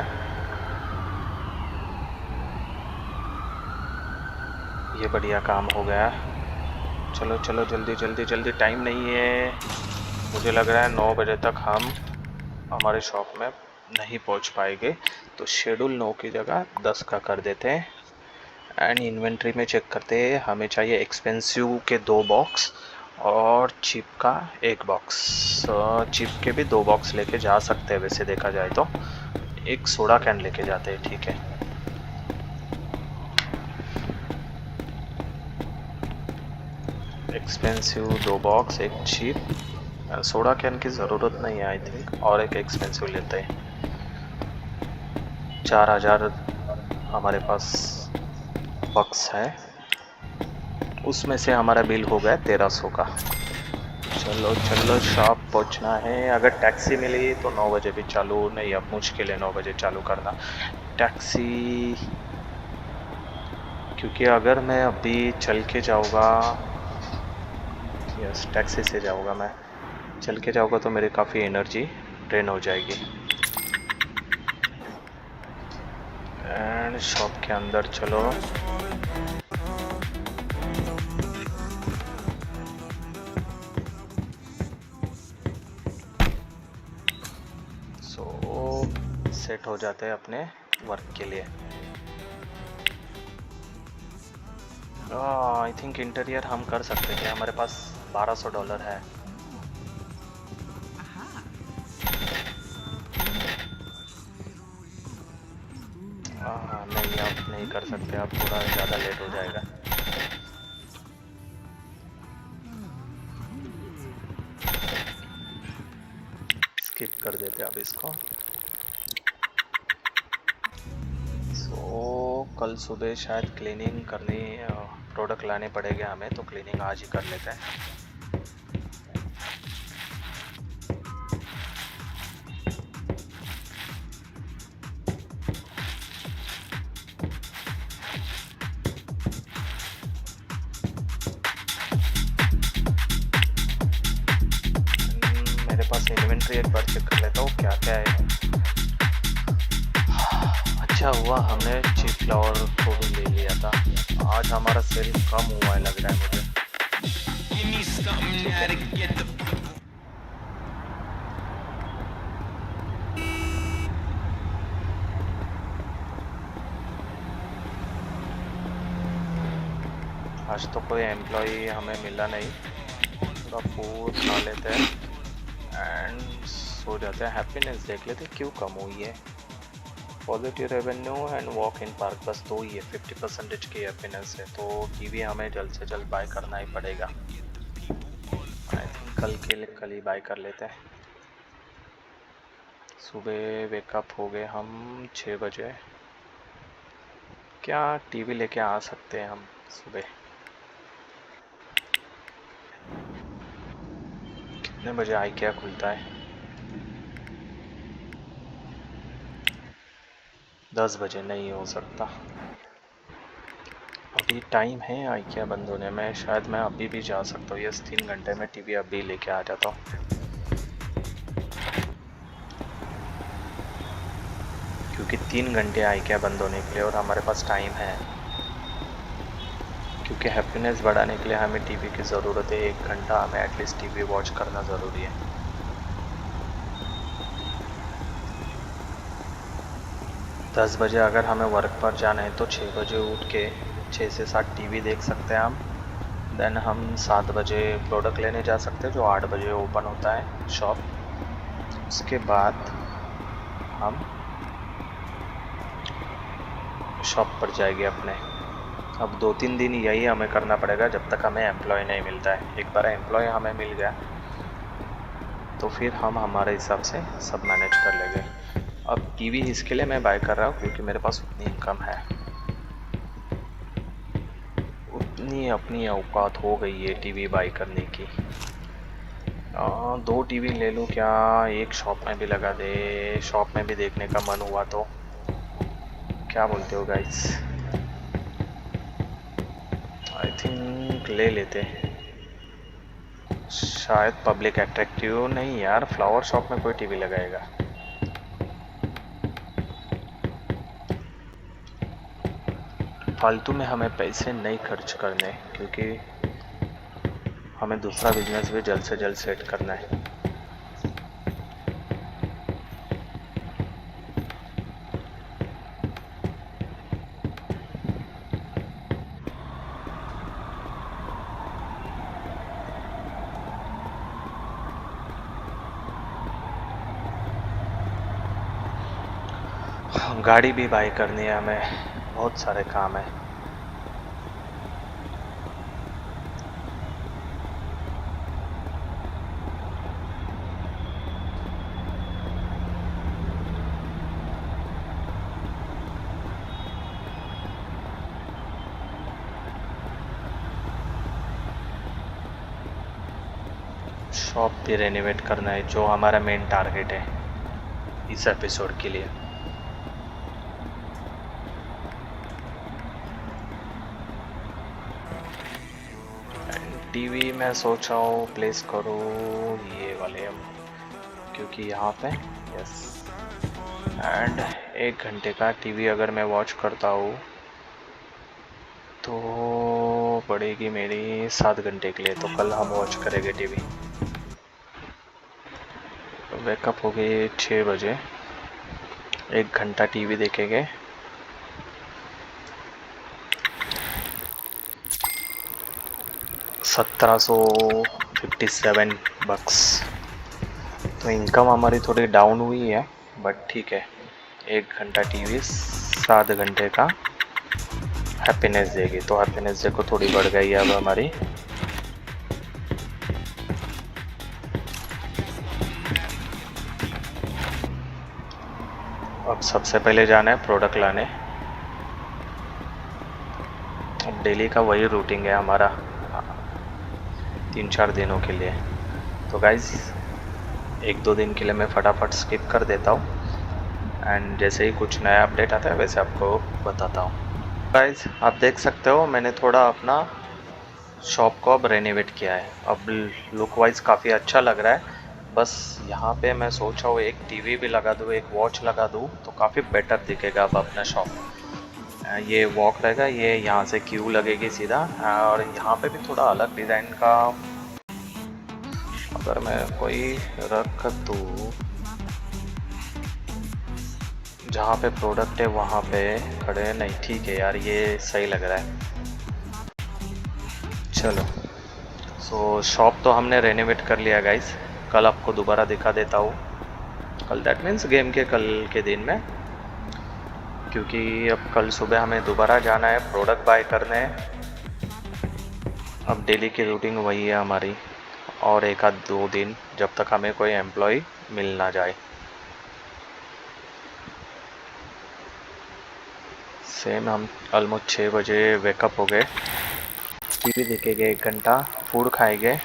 ये बढ़िया काम हो गया। चलो चलो, जल्दी जल्दी जल्दी, टाइम नहीं है। मुझे लग रहा है 9 बजे तक हम हमारे शॉप में नहीं पहुंच पाएंगे, तो शेड्यूल 9 की जगह 10 का कर देते हैं। एंड इन्वेंट्री में चेक करते हैं, हमें चाहिए एक्सपेंसिव के 2 बॉक्स और चिप का 1 बॉक्स। चिप के भी 2 बॉक्स लेके जा सकते हैं वैसे देखा जाए तो। एक सोडा कैन लेके जाते हैं, ठीक है। एक्सपेंसिव 2 बॉक्स, एक चिप। सोडा कैन की ज़रूरत नहीं है आई थिंक, और एक एक्सपेंसिव लेते हैं। 4000 हमारे पास बॉक्स है, उसमें से हमारा बिल हो गया 1300 का। चलो चलो, शॉप पहुंचना है। अगर टैक्सी मिली तो 9 बजे भी चालू, नहीं अब मुश्किल है 9 बजे चालू करना टैक्सी, क्योंकि अगर मैं अभी चल के जाऊँगा, यस टैक्सी से जाऊँगा, मैं चल के जाऊँगा तो मेरी काफ़ी एनर्जी ड्रेन हो जाएगी। एंड शॉप के अंदर चलो। सेट हो जाते हैं अपने वर्क के लिए। आई थिंक इंटीरियर हम कर सकते थे, हमारे पास $1200 है। नहीं, आप नहीं कर सकते, आप थोड़ा ज़्यादा लेट हो जाएगा। स्किप कर देते अब इसको। कल सुबह शायद क्लीनिंग करनी, प्रोडक्ट लाने पड़ेंगे हमें, तो क्लीनिंग आज ही कर लेते हैं। मेरे पास इन्वेंट्री एक बार चेक कर लेता हूँ क्या क्या है। अच्छा हुआ हमने चीप फ्लावर को भी ले लिया था, आज हमारा सेल कम हुआ है लग रहा है मुझे। आज तो कोई एम्प्लॉई हमें मिला नहीं, थोड़ा फूड खा लेते हैं एंड सो जाते हैं। हैप्पीनेस देख लेते क्यों कम हुई है। Positive revenue and walk in park, बस दो ही है। 50% की हैप्पीनेस है, तो टीवी हमें जल्द से जल्द बाय करना ही पड़ेगा। आई थिंक कल ही बाय कर लेते हैं। सुबह वेकअप हो गए हम 6 बजे। क्या टीवी लेके आ सकते हैं हम सुबह? कितने बजे IKEA खुलता है? 10 बजे नहीं हो सकता, अभी टाइम है IKEA बंद होने में। शायद मैं अभी भी जा सकता हूँ, यस 3 घंटे में टीवी अभी लेके आ जाता हूँ, क्योंकि 3 घंटे IKEA बंद होने के लिए और हमारे पास टाइम है। क्योंकि हैप्पीनेस बढ़ाने के लिए हमें टीवी की ज़रूरत है। 1 घंटा हमें एटलीस्ट टीवी वॉच करना ज़रूरी है। दस बजे अगर हमें वर्क पर जाना है तो 6 बजे उठ के 6 से 7 टीवी देख सकते हैं हम। देन हम 7 बजे प्रोडक्ट लेने जा सकते हैं, जो 8 बजे ओपन होता है शॉप। उसके बाद हम शॉप पर जाएंगे अपने। अब 2-3 दिन यही हमें करना पड़ेगा जब तक हमें एम्प्लॉय नहीं मिलता है। एक बार एम्प्लॉय हमें मिल गया तो फिर हम हमारे हिसाब से सब मैनेज कर लेंगे। अब टीवी इसके लिए मैं बाय कर रहा हूँ क्योंकि मेरे पास उतनी इनकम है, उतनी अपनी औकात हो गई है टीवी बाय करने की। 2 टीवी ले लूँ क्या? एक शॉप में भी लगा दे, शॉप में भी देखने का मन हुआ तो। क्या बोलते हो गाइस? आई थिंक ले लेते। शायद पब्लिक अट्रैक्टिव नहीं यार, फ्लावर शॉप में कोई टीवी लगाएगा? फालतू में हमें पैसे नहीं खर्च करने, क्योंकि हमें दूसरा बिजनेस भी जल्द से जल्द सेट करना है। गाड़ी भी बाई करनी है हमें, बहुत सारे काम है। शॉप भी रेनोवेट करना है, जो हमारा मेन टारगेट है इस एपिसोड के लिए। टीवी मैं सोच रहा हूँ प्लेस करूँ ये वाले, क्योंकि यहाँ पे यस। एंड 1 घंटे का टीवी अगर मैं वॉच करता हूँ तो पड़ेगी मेरी 7 घंटे के लिए। तो कल हम वॉच करेंगे टीवी। वेकअप हो गए 6 बजे, 1 घंटा टीवी देखेंगे। $1757। तो इनकम हमारी थोड़ी डाउन हुई है, बट ठीक है। 1 घंटा टीवी 7 घंटे का हैप्पीनेस देगी, तो हैप्पीनेस देखो थोड़ी बढ़ गई है अब हमारी। अब सबसे पहले जाना है प्रोडक्ट लाने। अब डेली का वही रूटीन है हमारा 3-4 दिनों के लिए। तो गाइज 1-2 दिन के लिए मैं फटाफट स्किप कर देता हूँ, एंड जैसे ही कुछ नया अपडेट आता है वैसे आपको बताता हूँ। गाइज आप देख सकते हो मैंने थोड़ा अपना शॉप को अब रेनोवेट किया है। अब लुक वाइज काफ़ी अच्छा लग रहा है। बस यहाँ पे मैं सोच रहा हूँ एक टीवी भी लगा दूँ, एक वॉच लगा दूँ, तो काफ़ी बेटर दिखेगा अब अपना शॉप। ये वॉक रहेगा, ये यहाँ से क्यू लगेगी सीधा, और यहाँ पे भी थोड़ा अलग डिज़ाइन का अगर मैं कोई रख दूँ जहाँ पे प्रोडक्ट है वहाँ पे खड़े। नहीं ठीक है यार, ये सही लग रहा है। चलो, सो शॉप तो हमने रेनोवेट कर लिया गाइस। कल आपको दोबारा दिखा देता हूँ, कल दैट मीन्स गेम के कल के दिन में, क्योंकि अब कल सुबह हमें दोबारा जाना है प्रोडक्ट बाय करने। अब डेली की रूटीन वही है हमारी, और एक आध 2 दिन जब तक हमें कोई एम्प्लॉय मिल ना जाए। सेम हम ऑलमोस्ट 6 बजे वेकअप हो गए, टीवी देखेंगे 1 घंटा, फूड खाएंगे।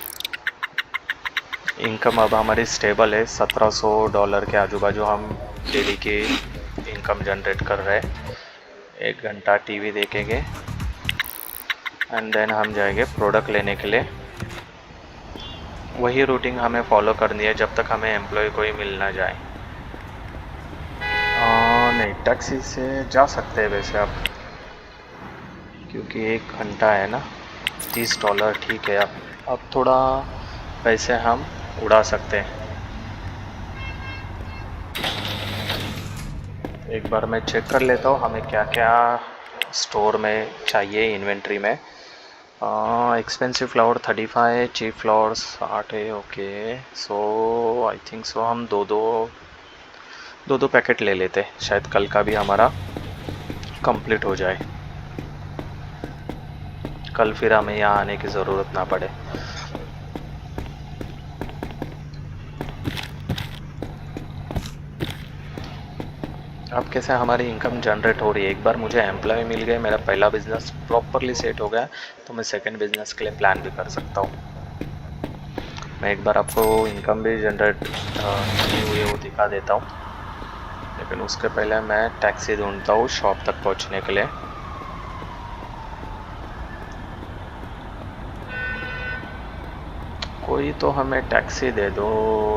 इनकम अब हमारी स्टेबल है, $1700 के आजू बाजू हम डेली की इनकम जनरेट कर रहे हैं। 1 घंटा टीवी देखेंगे एंड देन हम जाएंगे प्रोडक्ट लेने के लिए। वही रूटीन हमें फॉलो करनी है जब तक हमें एम्प्लॉय कोई मिल ना जाए। नहीं, टैक्सी से जा सकते हैं वैसे आप, क्योंकि 1 घंटा है ना, $30 ठीक है। अब थोड़ा पैसे हम उड़ा सकते हैं। एक बार मैं चेक कर लेता हूँ हमें क्या क्या स्टोर में चाहिए इन्वेंट्री में। एक्सपेंसिव फ्लावर 35, चीप फ्लावर्स 8 है। ओके, सो आई थिंक सो हम दो पैकेट ले लेते, शायद कल का भी हमारा कंप्लीट हो जाए, कल फिर हमें यहाँ आने की ज़रूरत ना पड़े। अब कैसे हमारी इनकम जनरेट हो रही है। एक बार मुझे एम्प्लॉय मिल गए, मेरा पहला बिजनेस प्रॉपरली सेट हो गया, तो मैं सेकंड बिजनेस के लिए प्लान भी कर सकता हूँ। मैं एक बार आपको इनकम भी जनरेट की हुई है वो दिखा देता हूँ, लेकिन उसके पहले मैं टैक्सी ढूंढता हूँ शॉप तक पहुँचने के लिए। कोई तो हमें टैक्सी दे दो।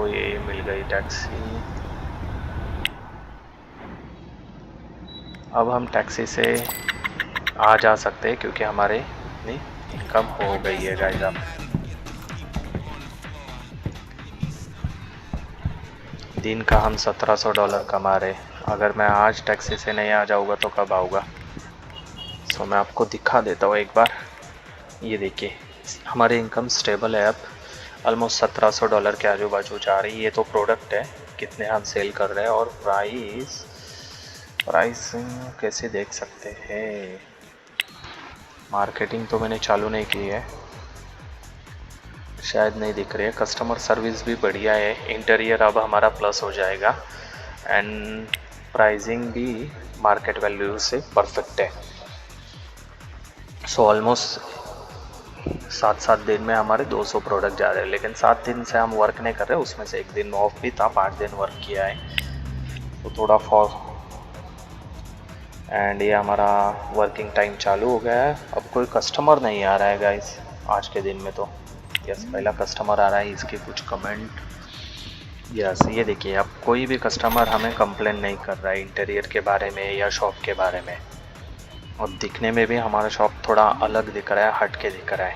ये मिल गई टैक्सी। अब हम टैक्सी से आ जा सकते हैं क्योंकि हमारे इतनी इनकम हो गई है गाइस। अब दिन का हम $1700 कमा रहे। अगर मैं आज टैक्सी से नहीं आ जाऊँगा तो कब आऊँगा। सो मैं आपको दिखा देता हूँ एक बार। ये देखिए, हमारी इनकम स्टेबल है, अब ऑलमोस्ट $1700 के आजू बाजू जा रही है। ये तो प्रोडक्ट है, कितने हम सेल कर रहे हैं, और प्राइस कैसे देख सकते हैं। मार्केटिंग तो मैंने चालू नहीं की है, शायद नहीं दिख रही है। कस्टमर सर्विस भी बढ़िया है। इंटीरियर अब हमारा प्लस हो जाएगा एंड प्राइसिंग भी मार्केट वैल्यू से परफेक्ट है। सो ऑलमोस्ट 7 दिन में हमारे 200 प्रोडक्ट जा रहे हैं, लेकिन 7 दिन से हम वर्क नहीं कर रहे, उसमें से 1 दिन ऑफ भी था, 5 दिन वर्क किया है तो थोड़ा एंड ये हमारा वर्किंग टाइम चालू हो गया है। अब कोई कस्टमर नहीं आ रहा है गाइस आज के दिन में। तो यस, पहला कस्टमर आ रहा है, इसके कुछ कमेंट। यस, ये देखिए, अब कोई भी कस्टमर हमें कंप्लेन नहीं कर रहा है इंटीरियर के बारे में या शॉप के बारे में। अब दिखने में भी हमारा शॉप थोड़ा अलग दिख रहा है, हट के दिख रहा है।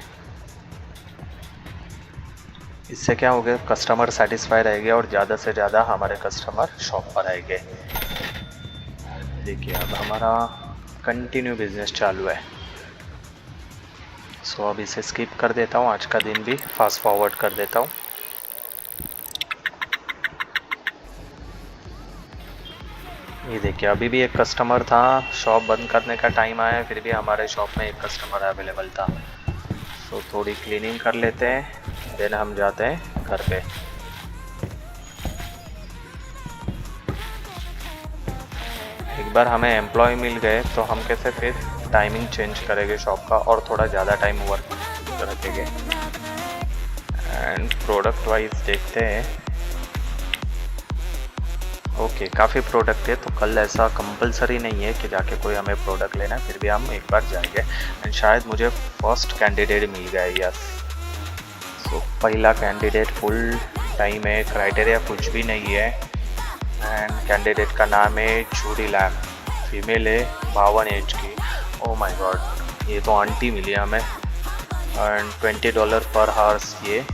इससे क्या हो गया, कस्टमर सेटिस्फाई रहेंगे और ज़्यादा से ज़्यादा हमारे कस्टमर शॉप पर आएंगे। देखिए, अब हमारा कंटिन्यू बिजनेस चालू है। सो अब इसे स्किप कर देता हूँ, आज का दिन भी फास्ट फॉरवर्ड कर देता हूँ। ये देखिए, अभी भी एक कस्टमर था, शॉप बंद करने का टाइम आया फिर भी हमारे शॉप में एक कस्टमर अवेलेबल था। तो थोड़ी क्लीनिंग कर लेते हैं, देन हम जाते हैं घर पे। एक बार हमें एम्प्लॉय मिल गए तो हम कैसे फिर टाइमिंग चेंज करेंगे शॉप का और थोड़ा ज़्यादा टाइम वर्क रखेंगे। एंड प्रोडक्ट वाइज देखते हैं। ओके, काफ़ी प्रोडक्ट है, तो कल ऐसा कंपलसरी नहीं है कि जाके कोई हमें प्रोडक्ट लेना है, फिर भी हम एक बार जाएंगे। एंड शायद मुझे फर्स्ट कैंडिडेट मिल गया है। यस, सो पहला कैंडिडेट फुल टाइम है, क्राइटेरिया कुछ भी नहीं है। एंड कैंडिडेट का नाम है जूडी लैम, फीमेल है, 52 एज की। ओ माय गॉड, ये तो आंटी मिली हमें। एंड $20 पर हावर्स ये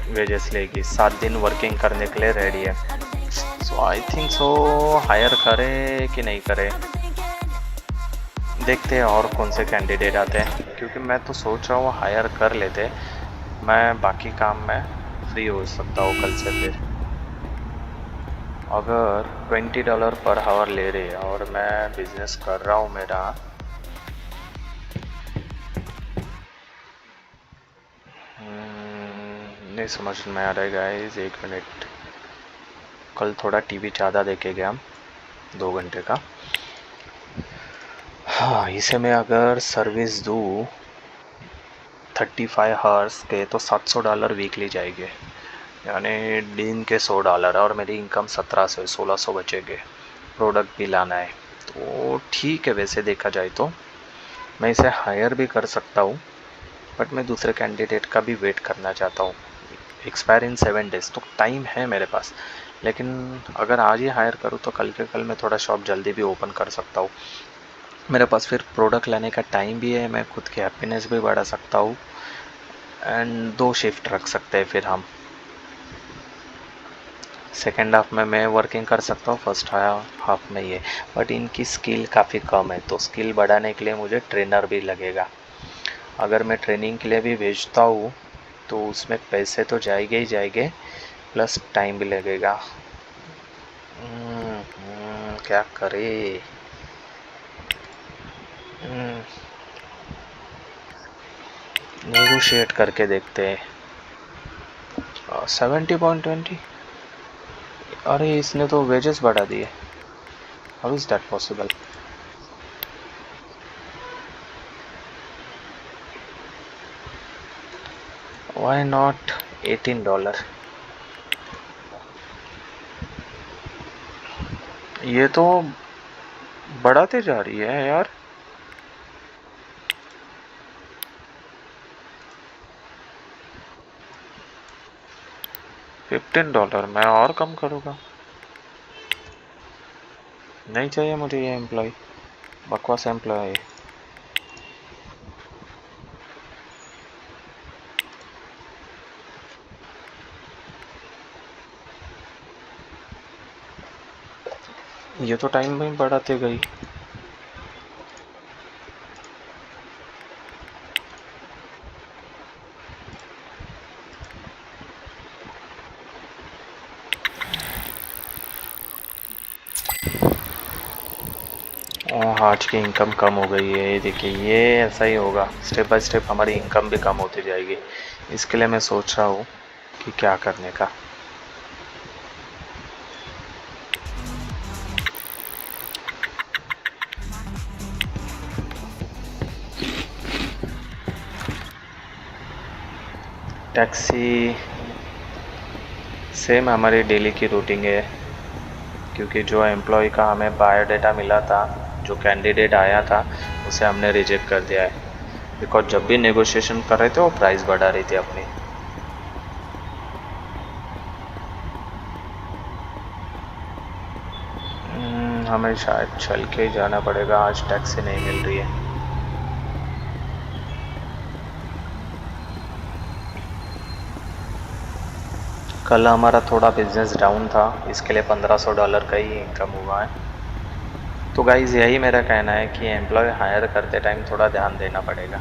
वेजेस लेगी, 7 दिन वर्किंग करने के लिए रेडी है। सो आई थिंक सो हायर करे कि नहीं करे। देखते हैं और कौन से कैंडिडेट आते हैं, क्योंकि मैं तो सोच रहा हूँ हायर कर लेते। मैं बाकी काम में फ्री हो सकता हूँ कल से। फिर अगर $20 पर आवर ले रहे और मैं बिजनेस कर रहा हूँ मेरा, नहीं समझ में आ रहा है गाइस, 1 मिनट। कल थोड़ा टीवी ज़्यादा देखे गया हम, 2 घंटे का। हाँ, इसे मैं अगर सर्विस दूँ 35 आवर्स के तो $700 वीकली जाएंगे, यानी दिन के $100, और मेरी इनकम 1600 बचेंगे। प्रोडक्ट भी लाना है तो ठीक है। वैसे देखा जाए तो मैं इसे हायर भी कर सकता हूँ, बट मैं दूसरे कैंडिडेट का भी वेट करना चाहता हूँ। एक्सपायर इन 7 डेज़ तो टाइम है मेरे पास, लेकिन अगर आज ही हायर करूँ तो कल के कल मैं थोड़ा शॉप जल्दी भी ओपन कर सकता हूँ। मेरे पास फिर प्रोडक्ट लाने का टाइम भी है, मैं खुद की हैप्पीनेस भी बढ़ा सकता हूँ, एंड 2 शिफ्ट रख सकते हैं फिर हम। सेकेंड हाफ में मैं वर्किंग कर सकता हूँ, फर्स्ट हाफ में ये। बट इनकी स्किल काफ़ी कम है, तो स्किल बढ़ाने के लिए मुझे ट्रेनर भी लगेगा। अगर मैं ट्रेनिंग के लिए भी भेजता हूँ तो उसमें पैसे तो जाएंगे ही जाएंगे, प्लस टाइम भी लगेगा। क्या करे। नेगोशिएट करके देखते हैं। 70.20। अरे इसने तो वेजेस बढ़ा दिए। How is that possible? Why not $18? ये तो बढ़ाते जा रही है यार। $15 मैं और कम करूँगा। नहीं चाहिए मुझे ये एम्प्लॉय, बकवास एम्प्लॉय है। ये तो टाइम में बढ़ाते गई। आज की इनकम कम हो गई है, देखिए ये ऐसा ही होगा, स्टेप बाय स्टेप हमारी इनकम भी कम होती जाएगी। इसके लिए मैं सोच रहा हूँ कि क्या करने का। टैक्सी सेम हमारी डेली की रूटीन है, क्योंकि जो एम्प्लॉय का हमें बायोडाटा मिला था, जो कैंडिडेट आया था, उसे हमने रिजेक्ट कर दिया है। बिकॉज जब भी नेगोशिएशन कर रहे थे वो प्राइस बढ़ा रही थी अपनी। हमें शायद चल के ही जाना पड़ेगा, आज टैक्सी नहीं मिल रही है। कल हमारा थोड़ा बिजनेस डाउन था, इसके लिए $1500 का ही इनकम हुआ है। तो गाइज़ यही मेरा कहना है कि एम्प्लॉय हायर करते टाइम थोड़ा ध्यान देना पड़ेगा।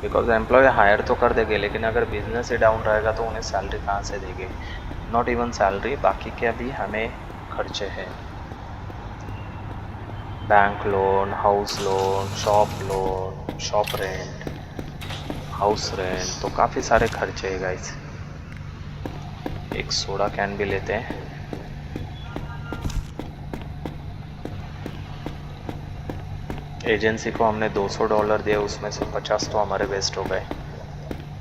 बिकॉज एम्प्लॉय हायर तो कर देंगे, लेकिन अगर बिजनेस ही डाउन रहेगा तो उन्हें सैलरी कहाँ से देंगे? नॉट इवन सैलरी, बाकी के भी हमें खर्चे हैं। Bank loan, house loan, shop rent, house rent, तो काफ़ी सारे खर्चे हैं गाइस। एक सोडा कैन भी लेते हैं। एजेंसी को हमने $200 दिए, उसमें से 50 तो हमारे वेस्ट हो गए,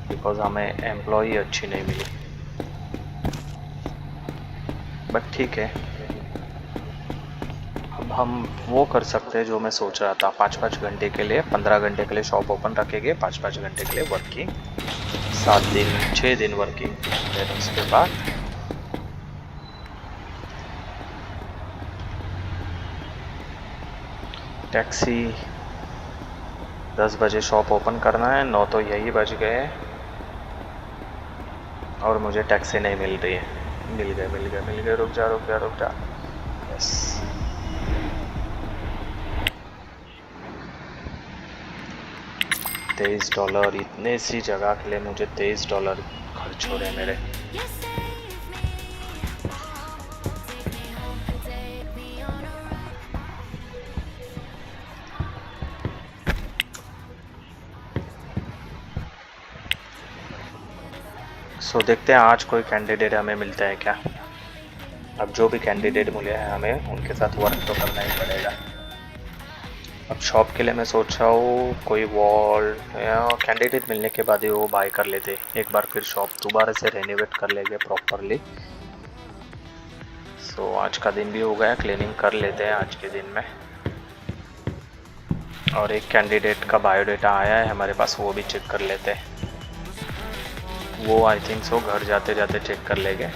बिकॉज हमें एम्प्लॉई अच्छी नहीं मिली। बट ठीक है, अब हम वो कर सकते हैं जो मैं सोच रहा था, 5-5 घंटे के लिए, 15 घंटे के लिए शॉप ओपन रखेंगे, 5-5 घंटे के लिए वर्किंग, 7 दिन 6 दिन वर्किंग, फिर उसके बाद टैक्सी। 10 बजे शॉप ओपन करना है, 9 तो यही बज गए और मुझे टैक्सी नहीं मिल रही है। मिल गए, रुक जा। यस, $23 इतने सी जगह के लिए मुझे $23 खर्च हो रहे हैं मेरे। सो देखते हैं आज कोई कैंडिडेट हमें मिलता है क्या। अब जो भी कैंडिडेट मिले हैं हमें उनके साथ वर्क तो करना ही पड़ेगा। अब शॉप के लिए मैं सोच रहा हूँ कोई वॉल या कैंडिडेट मिलने के बाद ही वो बाय कर लेते, एक बार फिर शॉप दोबारा से रेनोवेट कर लेंगे प्रॉपरली। सो आज का दिन भी हो गया, क्लीनिंग कर लेते हैं आज के दिन में। और एक कैंडिडेट का बायोडाटा आया है हमारे पास, वो भी चेक कर लेते हैं। वो आई थिंक सो घर जाते जाते चेक कर लेंगे।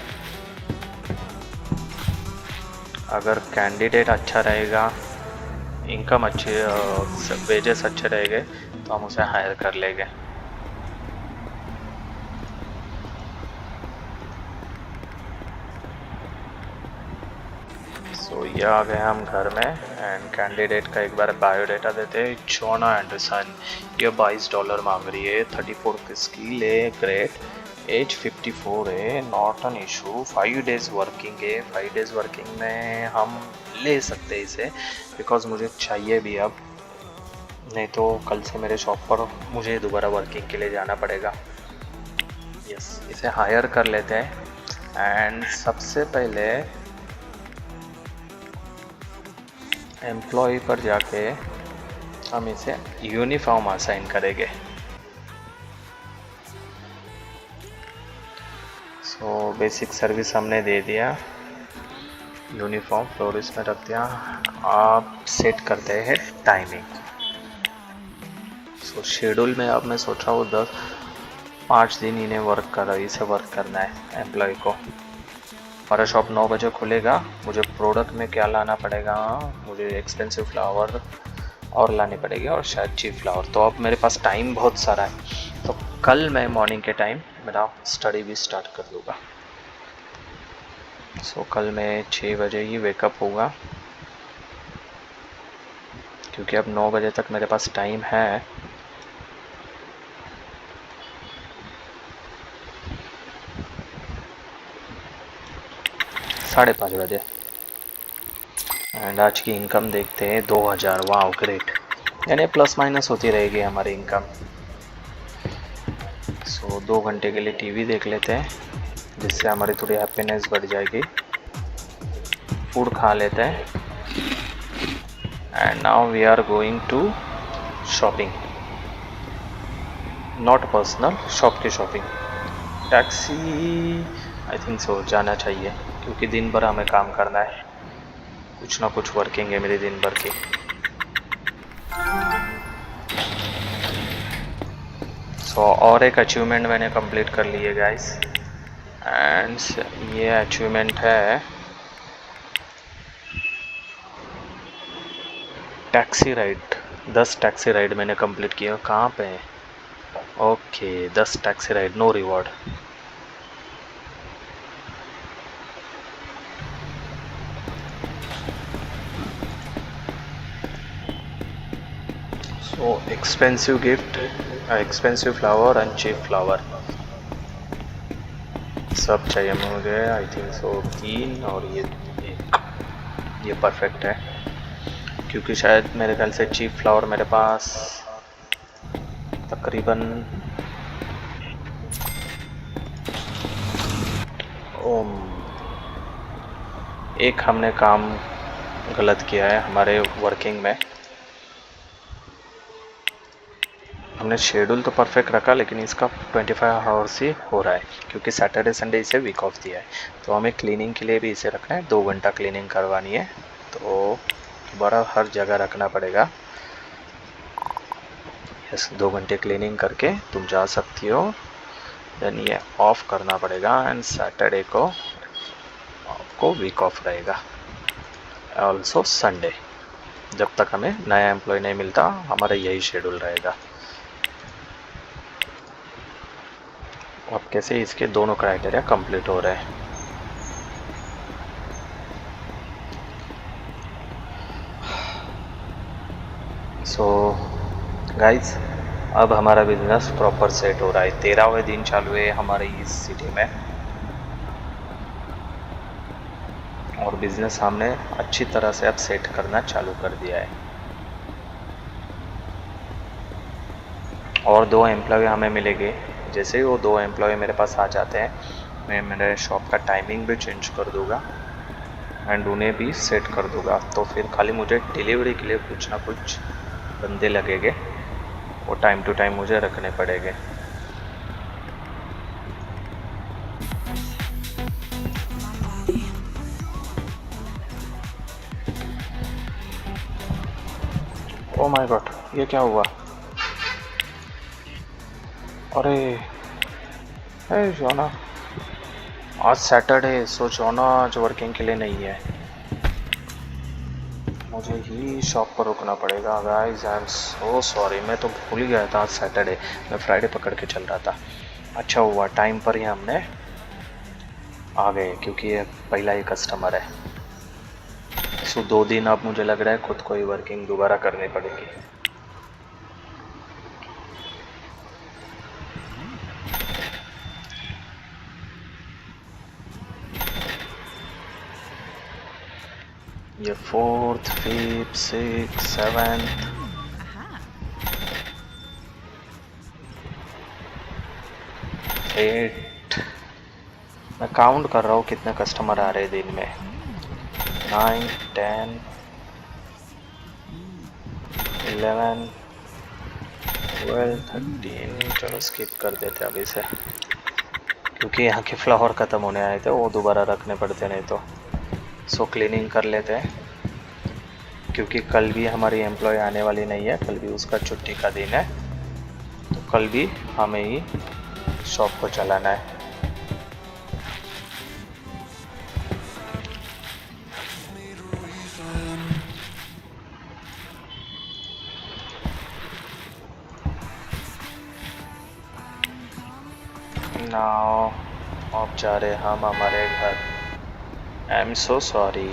अगर कैंडिडेट अच्छा रहेगा, इनकम अच्छी, वेजेस अच्छे रहेंगे तो हम उसे हायर कर लेंगे। सो ये आ गए हम घर में एंड कैंडिडेट का एक बार बायोडाटा देते हैं। जोना एंडरसन, ये $22 मांग रही है, 34 की स्किल है, ग्रेट, एज 54 है, not an issue, 5 days working है। 5 डेज़ वर्किंग में हम ले सकते हैं इसे, बिकॉज मुझे चाहिए भी अब, नहीं तो कल से मेरे शॉप पर मुझे दोबारा वर्किंग के लिए जाना पड़ेगा। यस, इसे हायर कर लेते हैं। एंड सबसे पहले एम्प्लॉय पर जाके हम इसे यूनिफॉर्म असाइन करेंगे। सो बेसिक सर्विस हमने दे दिया, यूनिफॉर्म फ्लोर इसमें रख दिया। आप सेट करते हैं टाइमिंग। सो शेड्यूल में अब मैं सोच रहा हूँ 5 दिन इन्हें इसे वर्क करना है एम्प्लॉय को। हमारा शॉप 9 बजे खुलेगा। मुझे प्रोडक्ट में क्या लाना पड़ेगा, मुझे एक्सपेंसिव फ्लावर और लानी पड़ेगी और शायद चीप फ्लावर। तो अब मेरे पास टाइम बहुत सारा है, तो कल मैं मॉर्निंग के टाइम मेरा स्टडी भी स्टार्ट कर दूँगा। सो कल मैं 6 बजे ही वेकअप होगा, क्योंकि अब 9 बजे तक मेरे पास टाइम है। साढ़े 5 बजे। एंड आज की इनकम देखते हैं 2000। वाह ग्रेट, यानी प्लस माइनस होती रहेगी हमारी इनकम। सो 2 घंटे के लिए टीवी देख लेते हैं, जिससे हमारी थोड़ी हैप्पीनेस बढ़ जाएगी। फूड खा लेते हैं and now we are going to shopping, not personal, shop की shopping. Taxi I think so जाना चाहिए, क्योंकि दिन भर हमें काम करना है, कुछ ना कुछ वर्किंग है मेरी दिन भर की। सो और एक अचीवमेंट मैंने कंप्लीट कर ली है गाइस, एंड ये अचीवमेंट है टैक्सी राइड। 10 टैक्सी राइड मैंने कंप्लीट किया। कहाँ पे है? Okay, 10 taxi ride, no reward. So expensive gift, expensive flower and cheap flower सब चाहिए मुझे। आई थिंक सो 3 और ये 1, ये परफेक्ट है, क्योंकि शायद मेरे ख्याल से चीप फ्लावर मेरे पास तकरीबन एक हमने काम गलत किया है हमारे वर्किंग में। हमने शेड्यूल तो परफेक्ट रखा, लेकिन इसका 25 आवर्स ही हो रहा है, क्योंकि सैटरडे संडे इसे वीक ऑफ दिया है। तो हमें क्लीनिंग के लिए भी इसे रखना है, 2 घंटा क्लीनिंग करवानी है, तो दोबारा हर जगह रखना पड़ेगा। यस, 2 घंटे क्लीनिंग करके तुम जा सकती हो। देन ये ऑफ करना पड़ेगा एंड सैटरडे को आपको वीक ऑफ रहेगा, ऑल्सो संडे। जब तक हमें नया एम्प्लॉय नहीं मिलता हमारा यही शेड्यूल रहेगा। अब कैसे इसके दोनों क्राइटेरिया कंप्लीट हो रहे हैं। सो गाइस, अब हमारा बिजनेस प्रॉपर सेट हो रहा है। 13वें दिन चालू है हमारे इस सिटी में और बिजनेस हमने अच्छी तरह से अब सेट करना चालू कर दिया है। और 2 एम्प्लॉय हमें मिलेंगे। जैसे ही वो 2 एम्प्लॉय मेरे पास आ जाते हैं, मैं मेरे शॉप का टाइमिंग भी चेंज कर दूँगा एंड उन्हें भी सेट कर दूँगा। तो फिर खाली मुझे डिलीवरी के लिए कुछ ना कुछ बंदे लगेंगे, वो टाइम टू टाइम मुझे रखने पड़ेंगे। ओ माय गॉड, ये क्या हुआ? अरे हे जोना, आज सैटरडे, सो जोना आज वर्किंग के लिए नहीं है। मुझे ही शॉप पर रुकना पड़ेगा guys. I am so sorry, मैं तो भूल ही गया था आज सैटरडे, मैं फ्राइडे पकड़ के चल रहा था। अच्छा हुआ टाइम पर ही हमने आ गए, क्योंकि ये पहला ही कस्टमर है। सो 2 दिन अब मुझे लग रहा है खुद को ही वर्किंग दोबारा करनी पड़ेगी। ये 4th 5th 6th 7th 8, मैं काउंट कर रहा हूँ कितने कस्टमर आ रहे हैं दिन में। 9 10 11 12 13। चलो स्किप कर देते अभी से, क्योंकि यहाँ के फ्लावर ख़त्म होने आए थे, वो दोबारा रखने पड़ते नहीं तो। सो क्लीनिंग कर लेते हैं, क्योंकि कल भी हमारी एम्प्लॉय आने वाली नहीं है, कल भी उसका छुट्टी का दिन है। तो कल भी हमें ही शॉप को चलाना है। नाउ अब जा रहे हम हमारे घर। I am so sorry.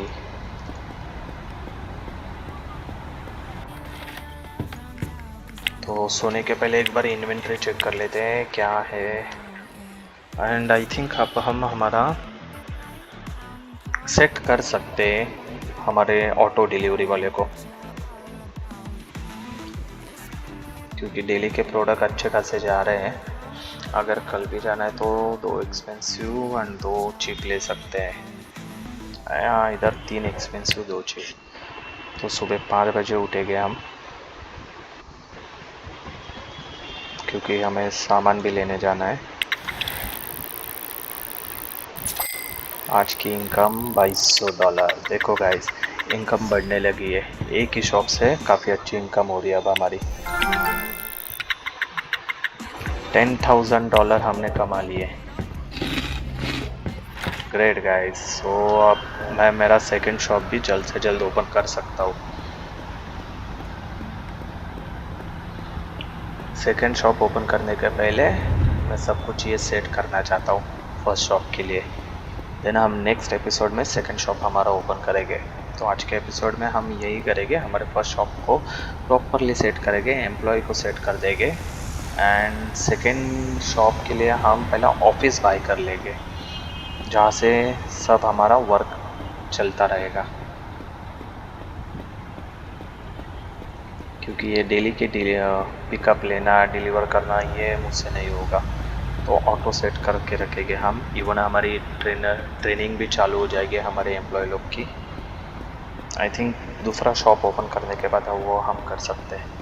तो सोने के पहले एक बार इन्वेंट्री चेक कर लेते हैं क्या है। एंड आई थिंक अब हम हमारा सेट कर सकते हैं हमारे ऑटो डिलीवरी वाले को, क्योंकि डेली के प्रोडक्ट अच्छे खासे जा रहे हैं। अगर कल भी जाना है तो 2 एक्सपेंसिव एंड 2 चीप ले सकते हैं। यहाँ इधर 3 एक्सपेंसिव 2 चीप। तो सुबह 5 बजे उठेंगे हम, क्योंकि हमें सामान भी लेने जाना है। आज की इनकम $2200। देखो गाइस, इनकम बढ़ने लगी है। एक ही शॉप से काफ़ी अच्छी इनकम हो रही है अब हमारी। $10,000 हमने कमा लिए। Great guys. सो अब मैं मेरा सेकंड शॉप भी जल्द से जल्द ओपन कर सकता हूँ। सेकंड शॉप ओपन करने के पहले मैं सब कुछ ये सेट करना चाहता हूँ फर्स्ट शॉप के लिए। देन हम नेक्स्ट एपिसोड में सेकंड शॉप हमारा ओपन करेंगे। तो आज के एपिसोड में हम यही करेंगे, हमारे फर्स्ट शॉप को प्रॉपरली सेट करेंगे, एम्प्लॉय को सेट कर देंगे एंड सेकंड शॉप के लिए हम पहला ऑफिस बाय कर लेंगे, जहाँ से सब हमारा वर्क चलता रहेगा। क्योंकि ये डेली के पिकअप लेना डिलीवर करना ये मुझसे नहीं होगा, तो ऑटो सेट करके रखेंगे हम। इवन हमारी ट्रेनिंग भी चालू हो जाएगी हमारे एम्प्लॉय लोग की। आई थिंक दूसरा शॉप ओपन करने के बाद वो हम कर सकते हैं।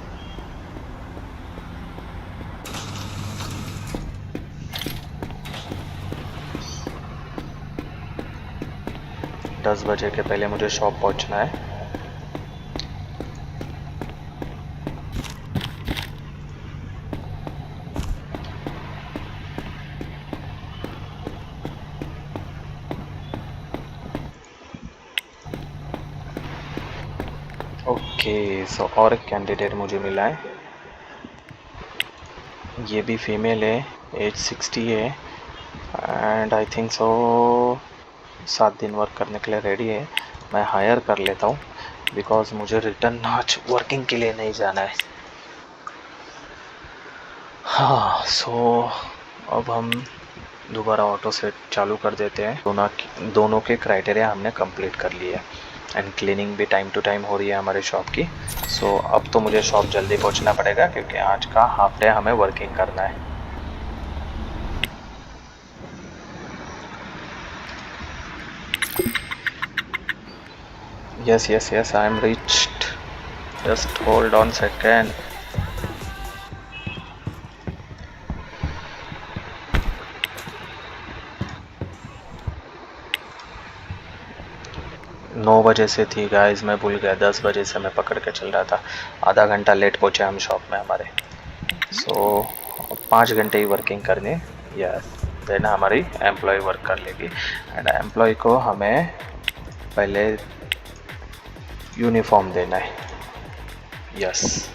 दस बजे के पहले मुझे शॉप पहुंचना है। ओके, सो और एक कैंडिडेट मुझे मिला है। ये भी फीमेल है, एज 60 है एंड आई थिंक सो 7 दिन वर्क करने के लिए रेडी है। मैं हायर कर लेता हूँ, बिकॉज मुझे रिटर्न आज वर्किंग के लिए नहीं जाना है। हाँ, अब हम दोबारा ऑटो सेट चालू कर देते हैं। दोनों के क्राइटेरिया हमने कंप्लीट कर लिए एंड क्लीनिंग भी टाइम टू टाइम हो रही है हमारे शॉप की। अब तो मुझे शॉप जल्दी पहुंचना पड़ेगा क्योंकि आज का हाफ डे हमें वर्किंग करना है। Yes, I am reached. Just hold on second. नौ बजे से थी गाइस, मैं भूल गया। 10 बजे से मैं पकड़ के चल रहा था। आधा घंटा लेट पहुंचे हम शॉप में हमारे। 5 घंटे ही वर्किंग करनी। यस, देन हमारी एम्प्लॉय वर्क कर लेगी एंड एम्प्लॉय को हमें पहले यूनिफॉर्म देना है। यस,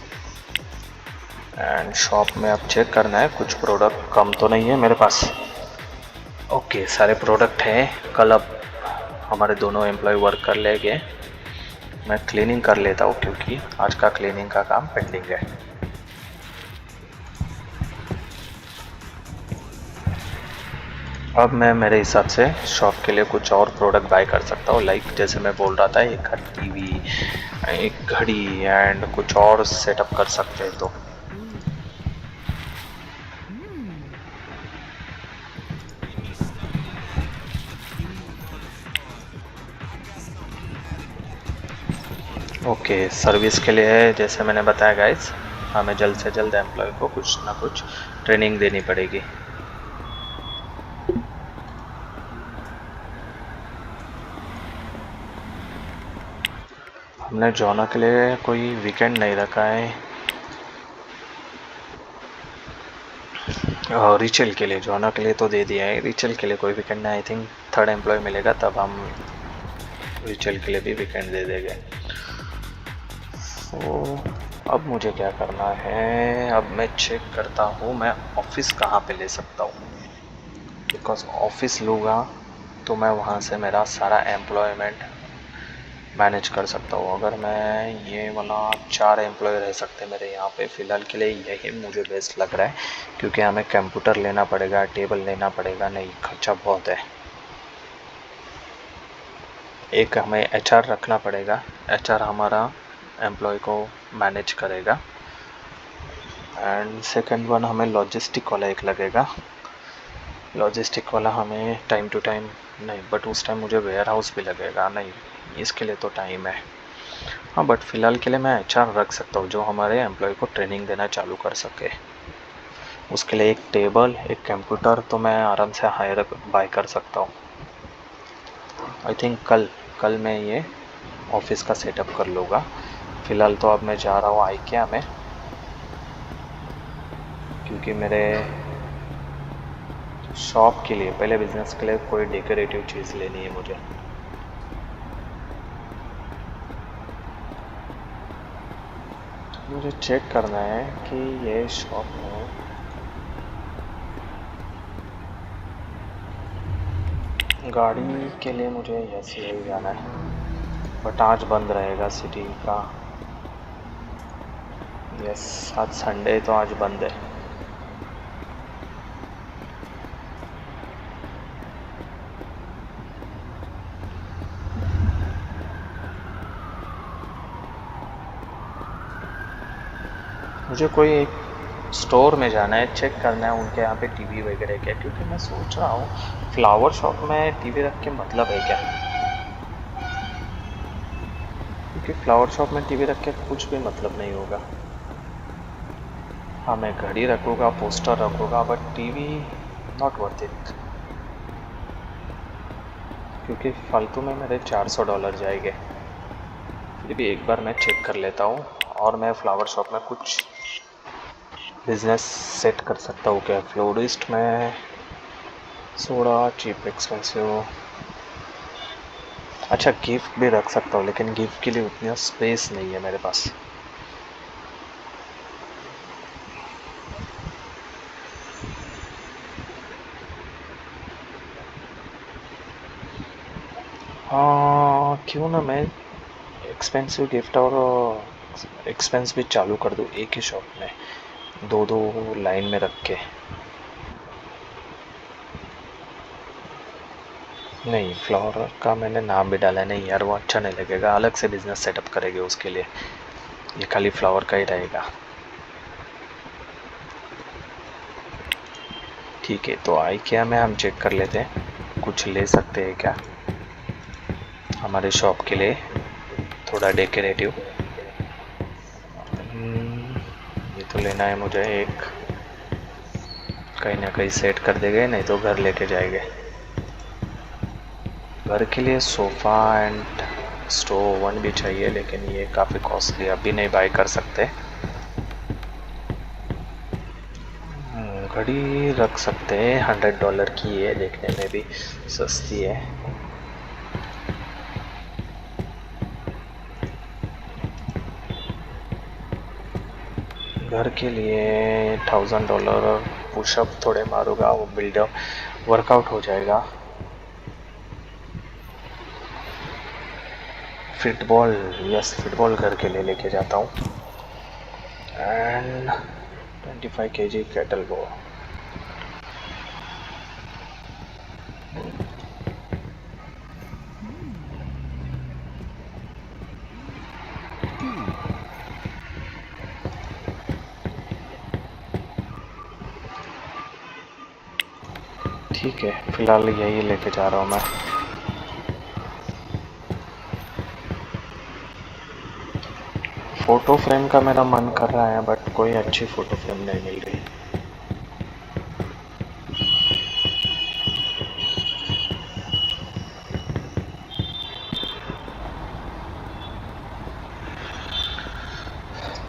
एंड शॉप में अब चेक करना है कुछ प्रोडक्ट कम तो नहीं है मेरे पास। ओके, सारे प्रोडक्ट हैं। कल अब हमारे दोनों एम्प्लॉय वर्क कर लेंगे। मैं क्लीनिंग कर लेता हूँ क्योंकि आज का क्लीनिंग का काम पेंडिंग है। अब मैं मेरे हिसाब से शॉप के लिए कुछ और प्रोडक्ट बाय कर सकता हूँ। लाइक जैसे मैं बोल रहा था, एक टीवी, एक घड़ी एंड कुछ और सेटअप कर सकते हैं तो। ओके, सर्विस के लिए जैसे मैंने बताया गाइस, हमें जल्द से जल्द एम्प्लॉय को कुछ ना कुछ ट्रेनिंग देनी पड़ेगी। हमने जोना के लिए कोई वीकेंड नहीं रखा है। रिचल के लिए, जोना के लिए तो दे दिया है, रिचल के लिए कोई वीकेंड नहीं। आई थिंक थर्ड एम्प्लॉय मिलेगा तब हम रिचल के लिए भी वीकेंड दे देंगे। अब मुझे क्या करना है, अब मैं चेक करता हूँ मैं ऑफिस कहाँ पे ले सकता हूँ। बिकॉज ऑफिस लूँगा तो मैं वहाँ से मेरा सारा एम्प्लॉयमेंट मैनेज कर सकता हूँ। अगर मैं ये वाला 4 एम्प्लॉय रह सकते हैं मेरे यहाँ पे, फ़िलहाल के लिए यही मुझे बेस्ट लग रहा है क्योंकि हमें कंप्यूटर लेना पड़ेगा, टेबल लेना पड़ेगा, नहीं खर्चा बहुत है। एक हमें एचआर रखना पड़ेगा, एचआर हमारा एम्प्लॉय को मैनेज करेगा। एंड सेकंड वन हमें लॉजिस्टिक वाला एक लगेगा। लॉजिस्टिक वाला हमें टाइम टू टाइम नहीं, बट उस टाइम मुझे वेयर हाउस भी लगेगा। नहीं, इसके लिए तो टाइम है। हाँ, बट फ़िलहाल के लिए मैं एचआर रख सकता हूँ जो हमारे एम्प्लॉय को ट्रेनिंग देना चालू कर सके। उसके लिए एक टेबल, एक कंप्यूटर तो मैं आराम से हायर बाय कर सकता हूँ। आई थिंक कल मैं ये ऑफिस का सेटअप कर लूँगा। फ़िलहाल तो अब मैं जा रहा हूँ आइकिया में क्योंकि मेरे शॉप के लिए, पहले बिज़नेस के लिए कोई डेकोरेटिव चीज़ लेनी है मुझे। मुझे चेक करना है कि ये शॉप में गाड़ी के लिए मुझे ऐसे ही जाना है, बट आज बंद रहेगा सिटी का। यस, आज संडे तो आज बंद है। मुझे कोई एक स्टोर में जाना है, चेक करना है उनके यहाँ पे टीवी वगैरह क्या, क्योंकि मैं सोच रहा हूँ फ्लावर शॉप में टीवी रख के मतलब है क्या। क्योंकि फ्लावर शॉप में टीवी रख के कुछ भी मतलब नहीं होगा। हाँ, मैं घड़ी रखूँगा, पोस्टर रखूँगा, but TV not worth it क्योंकि फालतू में मेरे $400 जाएंगे। फिर भी एक बार मैं चेक कर लेता हूँ और मैं फ्लावर शॉप में कुछ बिजनेस सेट कर सकता हूँ क्या। फ्लोरिस्ट में थोड़ा चीप एक्सपेंसिव, अच्छा गिफ्ट भी रख सकता हूँ लेकिन गिफ्ट के लिए उतना स्पेस नहीं है मेरे पास। हाँ, क्यों ना मैं एक्सपेंसिव गिफ्ट और एक्सपेंस भी चालू कर दूँ एक ही शॉप में। दो दो लाइन में रख के। नहीं, फ्लावर का मैंने नाम भी डाला नहीं यार, वो अच्छा नहीं लगेगा, अलग से बिजनेस सेटअप करेंगे उसके लिए, ये खाली फ्लावर का ही रहेगा। ठीक है, तो IKEA में हम चेक कर लेते हैं कुछ ले सकते हैं क्या हमारे शॉप के लिए, थोड़ा डेकोरेटिव। ये तो लेना है मुझे एक, कहीं ना कहीं सेट कर देंगे, नहीं तो घर लेके जाएंगे। घर के लिए सोफ़ा एंड स्टोव ओवन भी चाहिए, लेकिन ये काफ़ी कॉस्टली, अभी नहीं बाय कर सकते। घड़ी रख सकते हैं, $100 की है, देखने में भी सस्ती है। घर के लिए $1000 पुशअप थोड़े मारूंगा, वो बिल्डअप वर्कआउट हो जाएगा। फुटबॉल, यस फुटबॉल घर के लिए लेके जाता हूँ। And 25 kg kettle ball. ठीक है, फिलहाल यही लेके जा रहा हूँ मैं। फ़ोटो फ्रेम का मेरा मन कर रहा है, बट कोई अच्छी फ़ोटो फ्रेम नहीं मिल रही।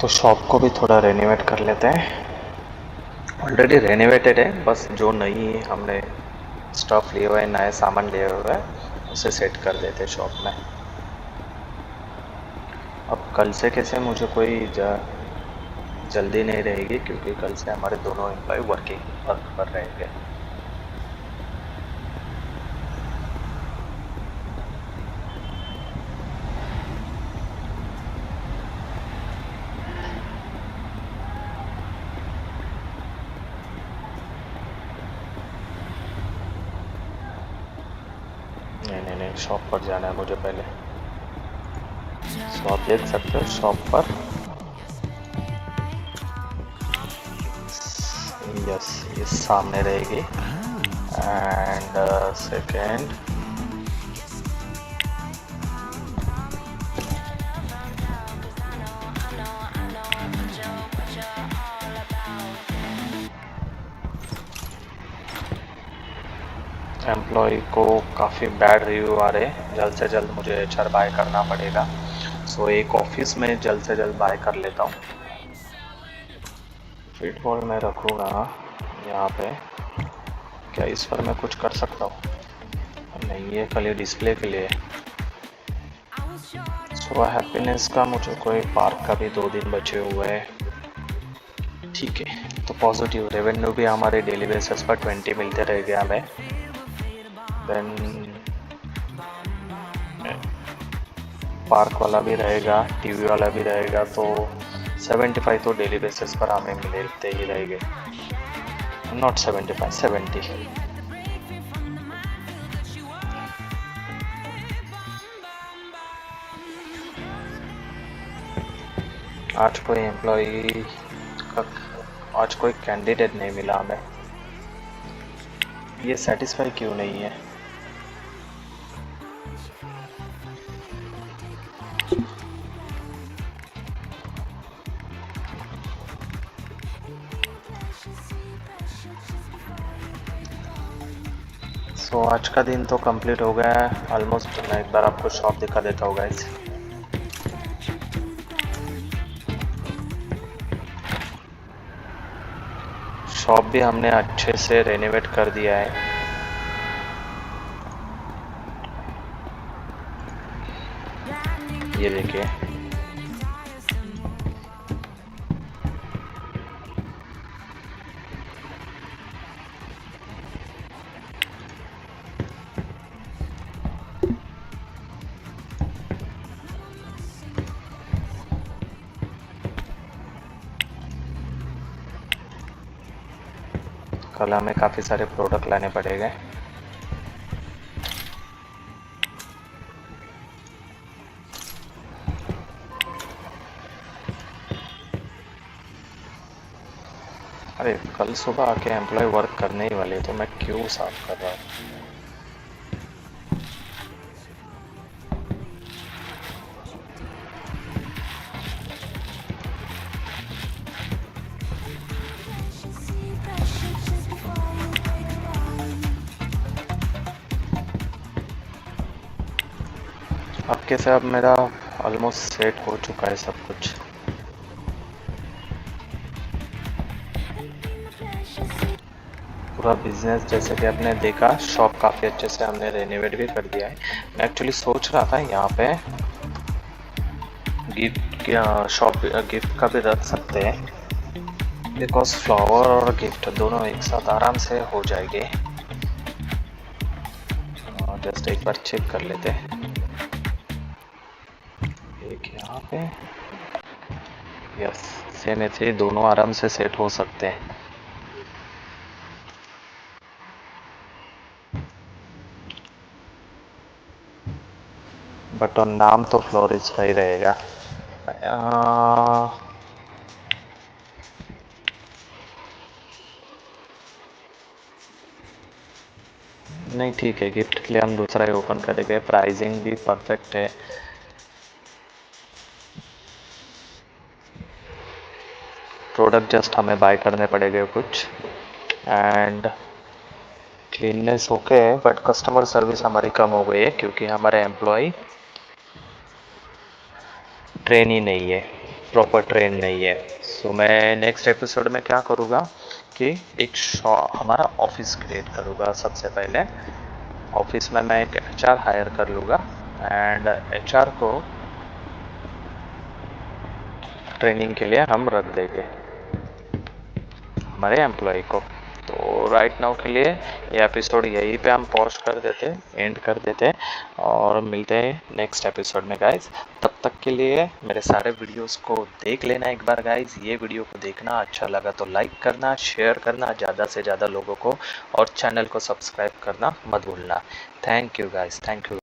तो शॉप को भी थोड़ा रेनोवेट कर लेते हैं, ऑलरेडी रेनोवेटेड है, बस जो नई हमने स्टफ़ लिए हुए हैं, नए सामान लिए हुए हैं, उसे सेट कर देते हैं शॉप में। अब कल से कैसे मुझे कोई जल्दी नहीं रहेगी, क्योंकि कल से हमारे दोनों एम्प्लॉय वर्क पर रहेंगे। नहीं, शॉप पर जाना है मुझे पहले। तो आप देख सकते हो शॉप पर, यस ये सामने रहेगी। एंड सेकेंड, एम्प्लॉय को काफ़ी बैड रिव्यू आ रहे हैं, जल्द से जल्द मुझे HR बाय करना पड़ेगा। सो एक ऑफिस में जल्द से जल्द बाय कर लेता हूँ। फुटबॉल में रखूँगा यहाँ पे, क्या इस पर मैं कुछ कर सकता हूँ? नहीं, ये खाली डिस्प्ले के लिए। सो हैप्पीनेस का मुझे कोई पार्क का भी 2 दिन बचे हुए हैं। ठीक है, तो पॉजिटिव रेवेन्यू भी हमारे डेली बेसिस पर 20 मिलते रहेंगे हमें। देन पार्क वाला भी रहेगा, TV वाला भी रहेगा, तो 75 तो डेली बेसिस पर हमें मिलते ही रहेंगे। नॉट 75, 70। आज कोई एम्प्लॉई का, आज कोई कैंडिडेट नहीं मिला हमें, ये सेटिस्फाई क्यों नहीं है? सो आज का दिन तो कंप्लीट हो गया है ऑलमोस्ट। मैं एक बार आपको शॉप दिखा देता हूँ गाइस। शॉप भी हमने अच्छे से रेनोवेट कर दिया है। ये देखिए, कल हमें काफ़ी सारे प्रोडक्ट लाने पड़ेंगे। अरे कल सुबह आके एम्प्लॉय वर्क करने ही वाले, तो मैं क्यों साफ कर रहा हूँ। अब कैसे, अब मेरा ऑलमोस्ट सेट हो चुका है सब कुछ। पूरा बिजनेस जैसे कि आपने देखा, शॉप काफ़ी अच्छे से हमने रेनोवेट भी कर दिया है। मैं एक्चुअली सोच रहा था यहाँ पे गिफ्ट शॉप गिफ्ट का भी रख सकते हैं, बिकॉज फ्लावर और गिफ्ट दोनों एक साथ आराम से हो जाएंगे। जस्ट एक बार चेक कर लेते हैं। एक यहाँ पे, यस, सेम ऐसे ही दोनों आराम से सेट हो सकते हैं। बट और नाम तो फ्लोरिस्ट का ही रहेगा। नहीं ठीक है, गिफ्ट के लिए हम दूसरा ही ओपन करेंगे। प्राइसिंग भी परफेक्ट है। प्रोडक्ट जस्ट हमें बाय करने पड़ेंगे कुछ, एंड क्लीननेस ओके है, बट कस्टमर सर्विस हमारी कम हो गई है क्योंकि हमारे एम्प्लॉय ट्रेन ही नहीं है, प्रॉपर ट्रेन नहीं है। सो मैं नेक्स्ट एपिसोड में क्या करूँगा कि एक हमारा ऑफिस क्रिएट करूँगा। सबसे पहले ऑफिस में मैं एक HR हायर कर लूँगा, एंड HR को ट्रेनिंग के लिए हम रख देंगे, हमारे एम्प्लॉय को। तो राइट नाउ के लिए ये एपिसोड यहीं पे हम पॉज कर देते, एंड कर देते, और मिलते हैं नेक्स्ट एपिसोड में गाइज। तब तक के लिए मेरे सारे वीडियोस को देख लेना एक बार गाइज। ये वीडियो को देखना, अच्छा लगा तो लाइक करना, शेयर करना ज़्यादा से ज़्यादा लोगों को, और चैनल को सब्सक्राइब करना मत भूलना। Thank you guys, thank you.